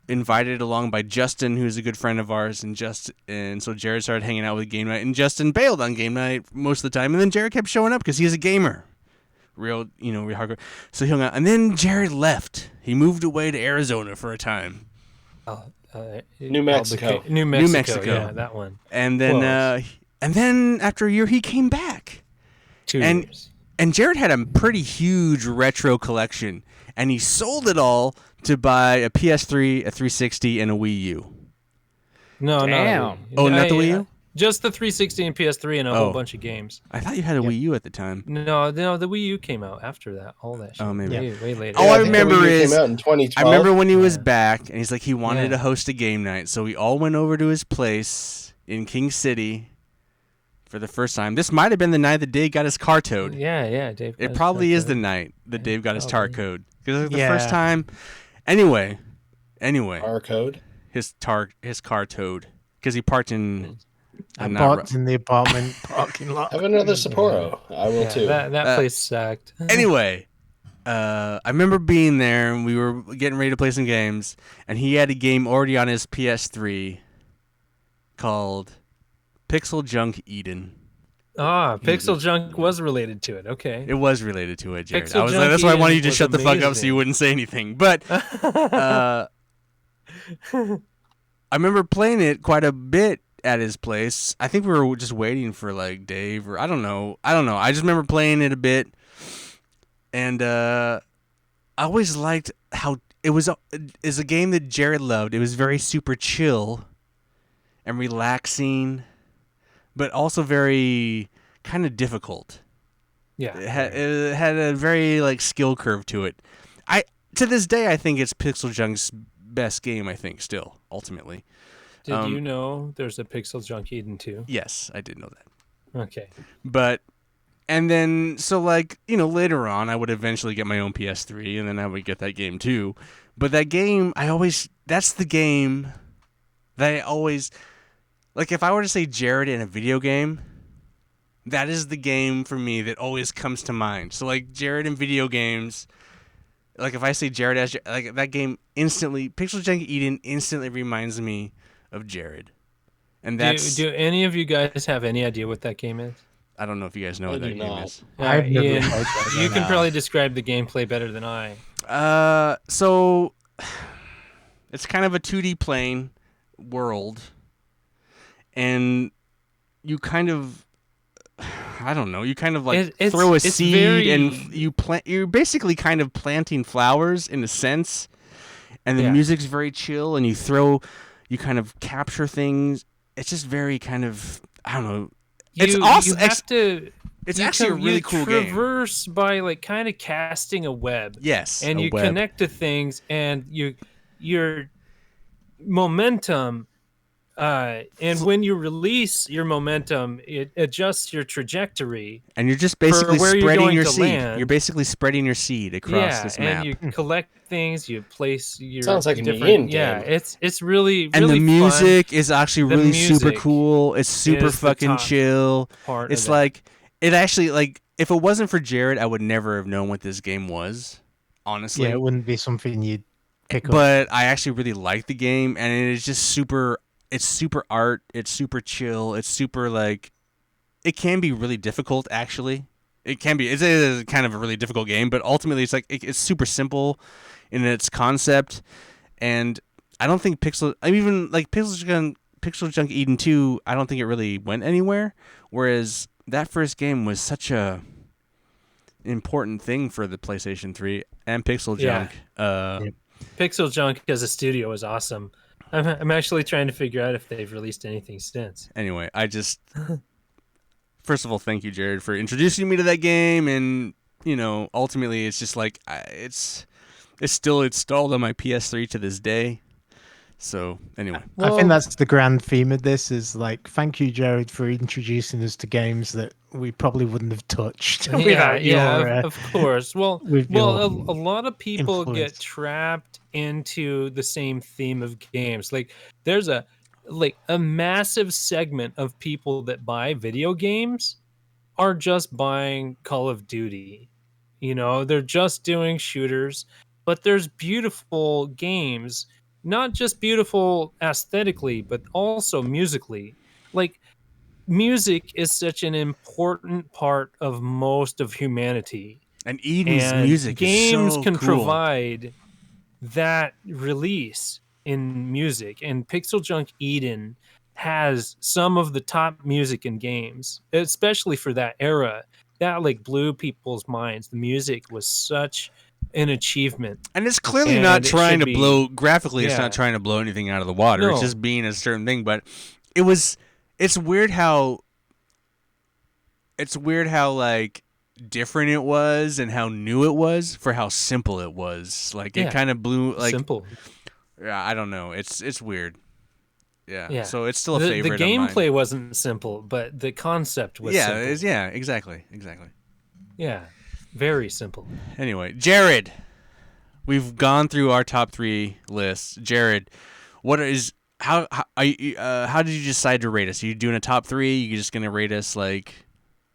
invited along by Justin, who's a good friend of ours, and so Jarrod started hanging out with game night, and Justin bailed on game night most of the time, and then Jarrod kept showing up because he's a gamer. Real hardcore. So he hung out, and then Jarrod left. He moved away to Arizona for a time. New Mexico. New Mexico. Yeah, that one. And then after a year, he came back. 2 years. And Jarrod had a pretty huge retro collection, and he sold it all to buy a PS3, a 360, and a Wii U. No. Damn. Oh, not the Wii U? Just the 360 and PS3 and a whole bunch of games. I thought you had a Wii U at the time. No, the Wii U came out after that. All that shit. Oh, maybe. Way later. All I think the remember Wii U is came out in 2012. I remember when he was back, and he's like he wanted Yeah. to host a game night, so we all went over to his place in King City for the first time. This might have been the night that Dave got his car towed. Yeah, Dave. It probably is the night that Dave got his tar code, because it was the Yeah. first time. Anyway, Our code. his car towed because he parked in. I parked in the apartment parking lot. Have another Sapporo. I will too. That place sucked. Anyway, I remember being there, and we were getting ready to play some games, and he had a game already on his PS3 called Pixel Junk Eden. Pixel Junk was related to it. Okay. It was related to it, Jarrod. Pixel I was like, Junk that's why I wanted you Eden to shut the was fuck up so amazing. you wouldn't say anything. But I remember playing it quite a bit at his place. I think we were just waiting for like Dave, or I don't know. I just remember playing it a bit, and I always liked how it was. It's a game that Jarrod loved. It was very super chill and relaxing, but also very kind of difficult. Yeah. It had a very like skill curve to it. To this day, I think it's Pixel Junk's best game. I think still ultimately. Did you know there's a Pixel Junk Eden too? Yes, I did know that. Okay. But and then so like later on, I would eventually get my own PS3, and then I would get that game too. But that game, that's the game that I always like. If I were to say Jarrod in a video game, that is the game for me that always comes to mind. So like Jarrod in video games, like if I say Jarrod as like that game instantly, Pixel Junk Eden instantly reminds me of Jarrod. And that's Do any of you guys have any idea what that game is? I don't know if you guys know what that do game not. is. I've never Ian, played that you game. can probably describe the gameplay better than I. So it's kind of a 2D plane world, and you kind of, I don't know, you kind of like throw a seed and you plant. You're basically kind of planting flowers in a sense, and the music's very chill, and you kind of capture things. It's just very kind of, I don't know. It's awesome. It's actually a really cool game. You traverse by like kind of casting a web. Yes, and you connect to things, and your momentum. And when you release your momentum, it adjusts your trajectory. And you're just basically spreading your seed. Land. You're basically spreading your seed across this map. And you collect things. You place your Sounds like an different. Ian Yeah, game. it's really And really the music is actually really super music cool. It's super is the fucking top chill. part It's of like it actually like if it wasn't for Jarrod, I would never have known what this game was. Honestly, Yeah, it wouldn't be something you'd pick up. but I actually really like the game, and it is just super. It's super art. It's super chill. It's super like. It can be really difficult. Actually, it can be. It's a kind of a really difficult game, but ultimately, it's like it's super simple in its concept, and I don't think Pixel Pixel Junk Eden 2, I don't think it really went anywhere. Whereas that first game was such a important thing for the PlayStation 3 and Pixel Yeah. Junk. Pixel Junk as a studio is awesome. I'm actually trying to figure out if they've released anything since. Anyway, first of all, thank you, Jarrod, for introducing me to that game, and ultimately, it's just like it's still installed on my PS3 to this day. So anyway, I think that's the grand theme of this is like, thank you, Jarrod, for introducing us to games that we probably wouldn't have touched. Of course. Well, a lot of people influence. get trapped into the same theme of games. Like there's a massive segment of people that buy video games are just buying Call of Duty. They're just doing shooters, but there's beautiful games, not just beautiful aesthetically, but also musically. Like music is such an important part of most of humanity. and Eden's And music games is so can cool. provide that release in music. And Pixel Junk Eden has some of the top music in games, especially for that era. That blew people's minds. The music was such an achievement. And it's clearly And not it trying should to blow graphically. It's yeah. not trying to blow anything out of the water. It's No. just being a certain thing. But it's weird how like different it was and how new it was for how simple it was. Like it kind of blew like simple. Yeah, I don't know. It's weird. Yeah. Yeah. So it's still a The favorite. gameplay wasn't simple, but the concept was simple. Exactly. Yeah. Very simple. Anyway, Jarrod, we've gone through our top 3 lists. Jarrod, how did you decide to rate us? Are you doing a top 3? You just gonna rate us like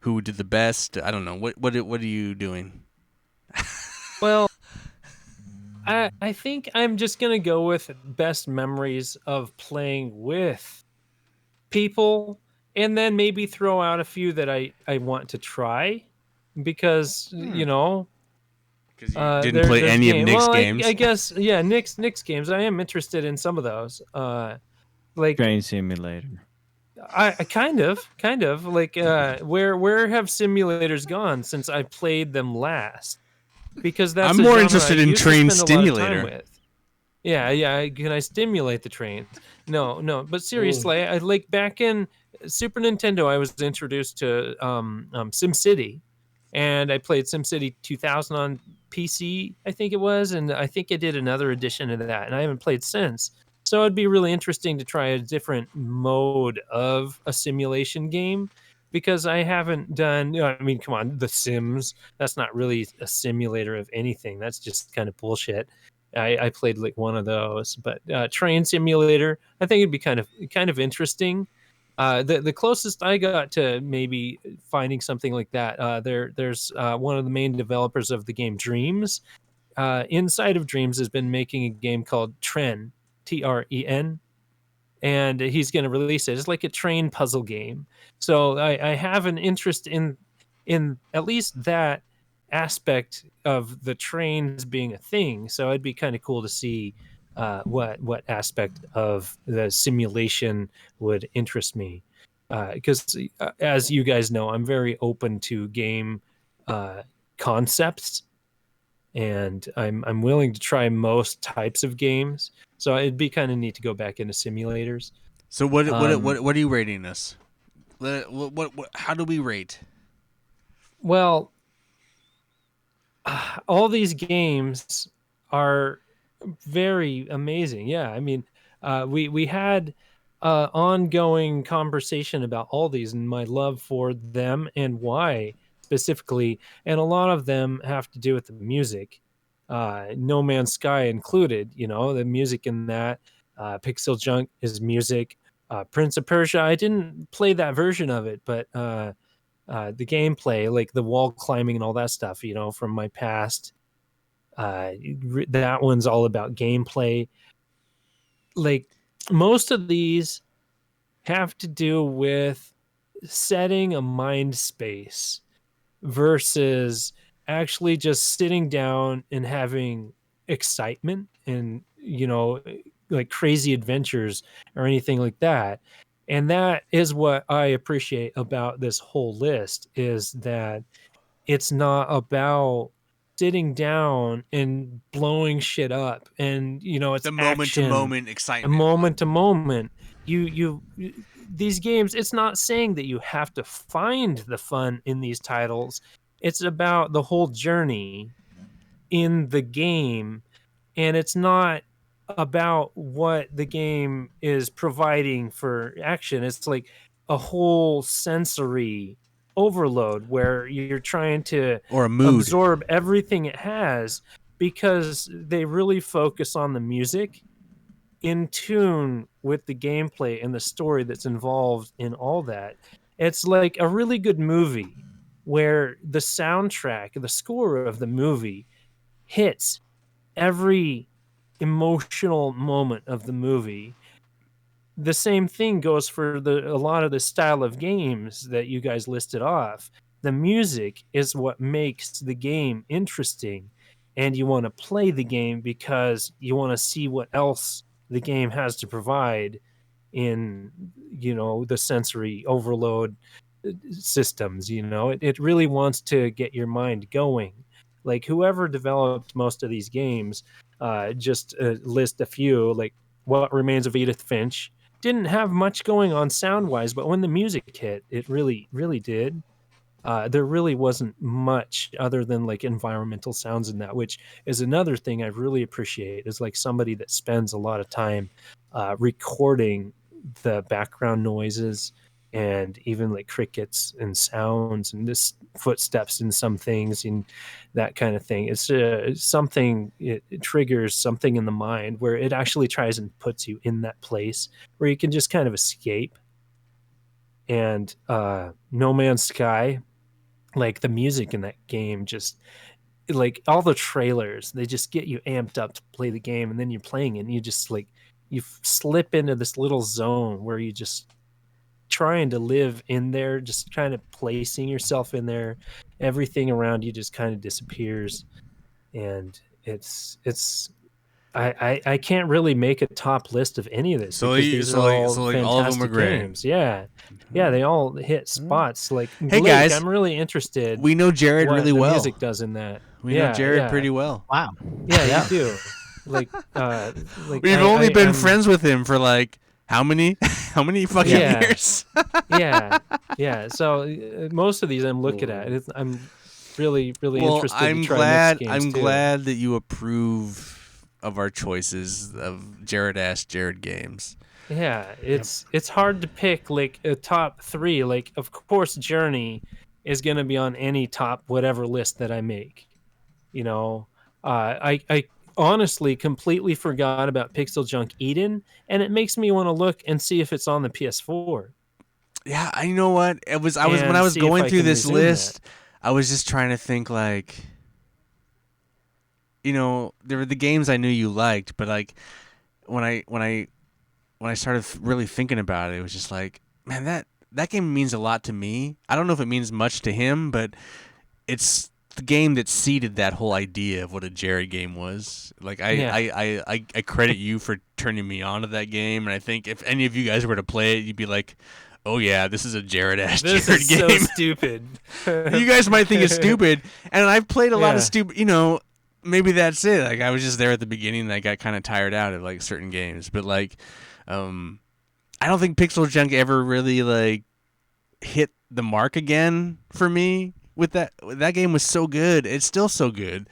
who did the best? I don't know. What are you doing? Well, I think I'm just gonna go with best memories of playing with people, and then maybe throw out a few that I want to try, because Because you didn't play there's any of Nick's games. I guess Nick's games. I am interested in some of those. Like Train Simulator. I kind of like where have simulators gone since I played them last? Because that's I'm a more genre interested I in used to Train spend a lot of time Stimulator. with. Yeah. Can I stimulate the trains? No. But seriously, I like back in Super Nintendo, I was introduced to SimCity, and I played SimCity 2000 on PC, I think it was, and I think I did another edition of that, and I haven't played since. So it'd be really interesting to try a different mode of a simulation game, because I haven't done. I mean, come on, The Sims. That's not really a simulator of anything. That's just kind of bullshit. I played like one of those, but Train Simulator, I think it'd be kind of interesting. The closest I got to maybe finding something like that, there's one of the main developers of the game Dreams. Inside of Dreams has been making a game called Tren, Tren, and he's going to release it. It's like a train puzzle game. So I have an interest in at least that aspect of the trains being a thing. So it'd be kind of cool to see what aspect of the simulation would interest me. Because as you guys know, I'm very open to game concepts, and I'm willing to try most types of games. So it'd be kind of neat to go back into simulators. So what are you rating us? How do we rate? Well, all these games are very amazing. Yeah, I mean, we had ongoing conversation about all these and my love for them and why specifically, and a lot of them have to do with the music. No Man's Sky included. The music in that. Pixel Junk is music. Prince of Persia, I didn't play that version of it, but the gameplay, like the wall climbing and all that stuff, from my past, that one's all about gameplay. Like most of these have to do with setting a mind space versus actually just sitting down and having excitement and like crazy adventures or anything like that. And that is what I appreciate about this whole list, is that it's not about sitting down and blowing shit up, and it's The moment to action, moment a excitement. moment to moment. These games, it's not saying that you have to find the fun in these titles. It's about the whole journey in the game, and it's not about what the game is providing for action. It's like a whole sensory overload where you're trying to Or a mood. absorb everything it has, because they really focus on the music in tune with the gameplay and the story that's involved in all that. It's like a really good movie where the soundtrack, the score of the movie hits every emotional moment of the movie. The same thing goes for a lot of the style of games that you guys listed off. The music is what makes the game interesting, and you want to play the game because you want to see what else the game has to provide in the sensory overload systems. It really wants to get your mind going. Like whoever developed most of these games, just list a few, like What Remains of Edith Finch didn't have much going on sound wise, but when the music hit, it really really did. There really wasn't much other than like environmental sounds in that, which is another thing I really appreciate, is like somebody that spends a lot of time recording the background noises, and even like crickets and sounds and just footsteps in some things and that kind of thing. It's something, it triggers something in the mind where it actually tries and puts you in that place where you can just kind of escape. And No Man's Sky, like the music in that game, just like all the trailers, they just get you amped up to play the game, and then you're playing it and you just like slip into this little zone where you just trying to live in there, just kind of placing yourself in there. Everything around you just kind of disappears, and I can't really make a top list of any of this, So because you- these so are like- all so like fantastic all of them are great. games. Yeah, they all hit spots. Like Hey, Blake, guys, I'm really interested. We know Jarrod what really the well. music does in that. We know Jarrod pretty well. Wow. Yeah, you do. Like We've only been friends with him for like how many fucking Yeah. years? yeah. So most of these I'm looking at. I'm really Well, interested I'm to try glad. next games I'm too. glad that you approve of our choices of Jarrod Ask Jarrod games. Yeah, it's hard to pick like a top 3. Like, of course, Journey is going to be on any top whatever list that I make. I honestly completely forgot about Pixel Junk Eden, and it makes me want to look and see if it's on the PS4. Yeah, I know what it was. I was when And I was see if going I through can this resume list. I was just trying to think like, there were the games I knew you liked, but like when I started really thinking about it, it was just like, man, that game means a lot to me. I don't know if it means much to him, but it's the game that seeded that whole idea of what a Jarrod game was. Like I credit you for turning me on to that game, and I think if any of you guys were to play it, you'd be like, oh yeah, this is a Jarrod Ass This Jarrod is game. so stupid. You guys might think it's stupid, and I've played a lot Yeah. of stupid. Maybe that's it. Like I was just there at the beginning, and I got kind of tired out of like certain games. But like, I don't think Pixel Junk ever really like hit the mark again for me. With that game was so good. It's still so good.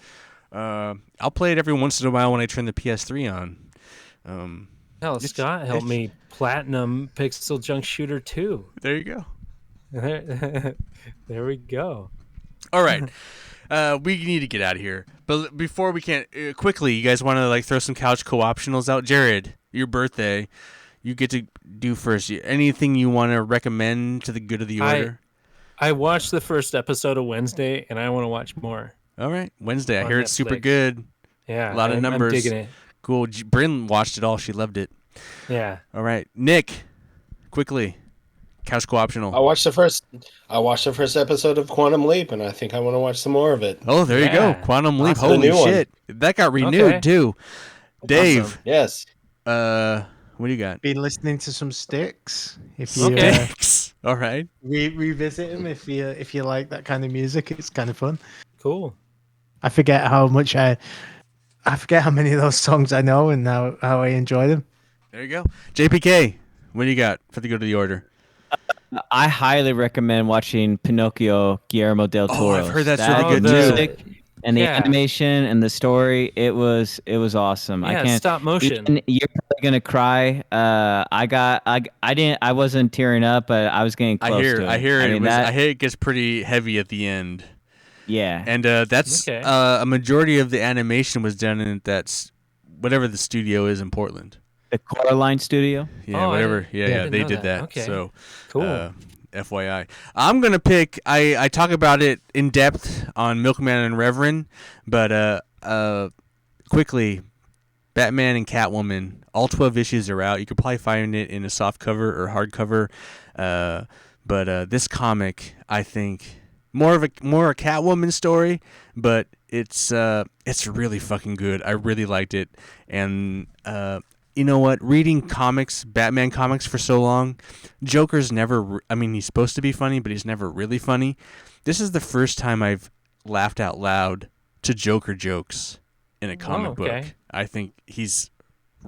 I'll play it every once in a while when I turn the PS3 on. Hell, Scott helped me platinum Pixel Junk Shooter 2. There you go. There we go. All right. We need to get out of here. But before we can, quickly, you guys want to like throw some couch co-optionals out? Jarrod, your birthday, you get to do first. Anything you want to recommend to the good of the order? I watched the first episode of Wednesday, and I want to watch more. All right, Wednesday. I On hear it's super Netflix. good. Yeah, A lot of I'm numbers. digging it. Cool. Bryn watched it all. She loved it. Yeah. All right, Nick, quickly, couch co-optional. I watched the first episode of Quantum Leap, and I think I want to watch some more of it. Oh, there you go. Yeah. Quantum Leap. Awesome. The Holy new one. shit. That got renewed, Okay. too. Dave, Awesome. Yes. What do you got? Been listening to some Sticks. If you Sticks. All right. revisit them, if you like that kind of music, it's kind of fun. Cool. I forget how much I forget how many of those songs I know and how I enjoy them. There you go. JPK, what do you got for the go to the order? I highly recommend watching Pinocchio, Guillermo del Toro. I've heard that's really good the too. music and the animation and the story, it was awesome. Yeah, I can't stop motion. You're probably gonna cry. I wasn't tearing up, but I was getting close to it. I hear it gets pretty heavy at the end. Yeah, and that's a majority of the animation was done in that's whatever the studio is in Portland. The Coraline Studio. Yeah, whatever. Yeah, they did that. Okay. So cool. FYI, I'm gonna pick. I talk about it in depth on Milkman and Reverend, but quickly, Batman and Catwoman. All 12 issues are out. You could probably find it in a softcover or hardcover, but this comic, I think, more a Catwoman story, but it's really fucking good. I really liked it, and you know what? Reading comics, Batman comics for so long, Joker's never. I mean, he's supposed to be funny, but he's never really funny. This is the first time I've laughed out loud to Joker jokes in a comic book. I think he's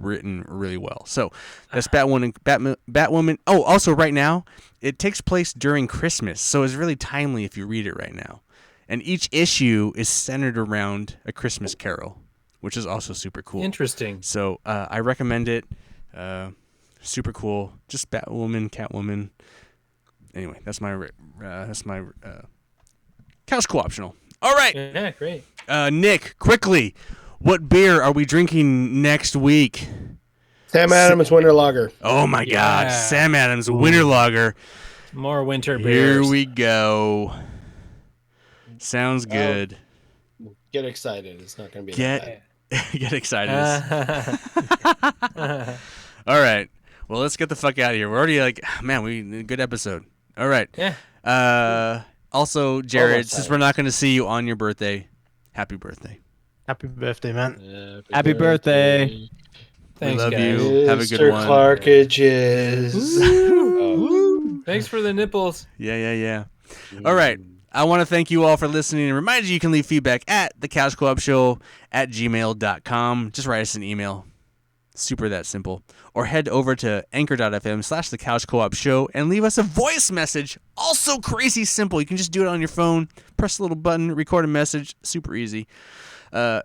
written really well. So that's Batwoman. Oh, also right now it takes place during Christmas, so it's really timely if you read it right now. And each issue is centered around a Christmas carol, which is also super cool. Interesting. So I recommend it. Super cool. Just Batwoman, Catwoman. Anyway, that's my couch co-optional. All right. Yeah, great. Nick, quickly, what beer are we drinking next week? Sam Adams Winter Lager. Oh my God, Sam Adams Winter Lager. More winter beers. Here we go. Sounds good. Get excited. It's not going to be that bad. Get excited. All right. Well, let's get the fuck out of here. We're already good episode. All right. Yeah. Also, Jarrod, since we're not going to see you on your birthday, happy birthday. Happy birthday, man. Happy birthday. Thanks, we love guys. you. Have a good one. Clarkages. Thanks for the nipples. Yeah. All right. I want to thank you all for listening and remind you can leave feedback at thecouchcoopshow@gmail.com. Just write us an email. Super that simple. Or head over to anchor.fm/thecouchcoopshow and leave us a voice message. Also crazy simple. You can just do it on your phone. Press a little button, record a message. Super easy. Yeah,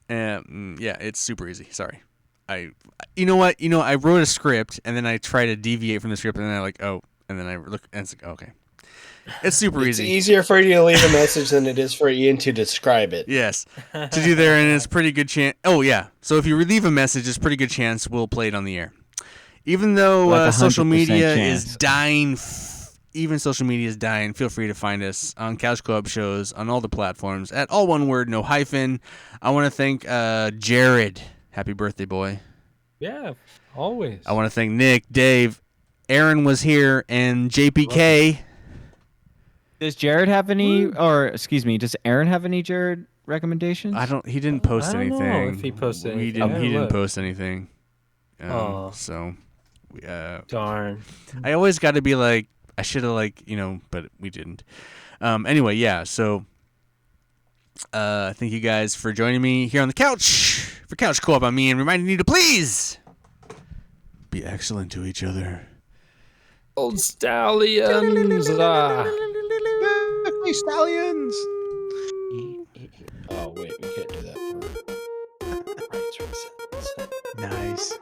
it's super easy. Sorry. You know what? I wrote a script and then I try to deviate from the script and then and then I look and it's like, okay. It's super easy. It's easier for you to leave a message than it is for Ian to describe it. Yes. To do there, and it's pretty good chance. Oh, yeah. So if you leave a message, it's pretty good chance we'll play it on the air. Even though social media is dying, feel free to find us on Couch Co-op shows on all the platforms at all one word, no hyphen. I want to thank Jarrod. Happy birthday, boy. Yeah, always. I want to thank Nick, Dave, Aaron was here, and JPK. Does Jarrod have any, does Aaron have any Jarrod recommendations? He didn't post anything. I don't know if he posted anything. He didn't post anything. So, darn. I always got to be like, I should have but we didn't. Anyway, yeah, so thank you guys for joining me here on the couch for Couch Co-op. I'm Ian, reminding you to please be excellent to each other. Old stallions. Hey, stallions. Oh, wait, we can't do that for rights reasons. Nice.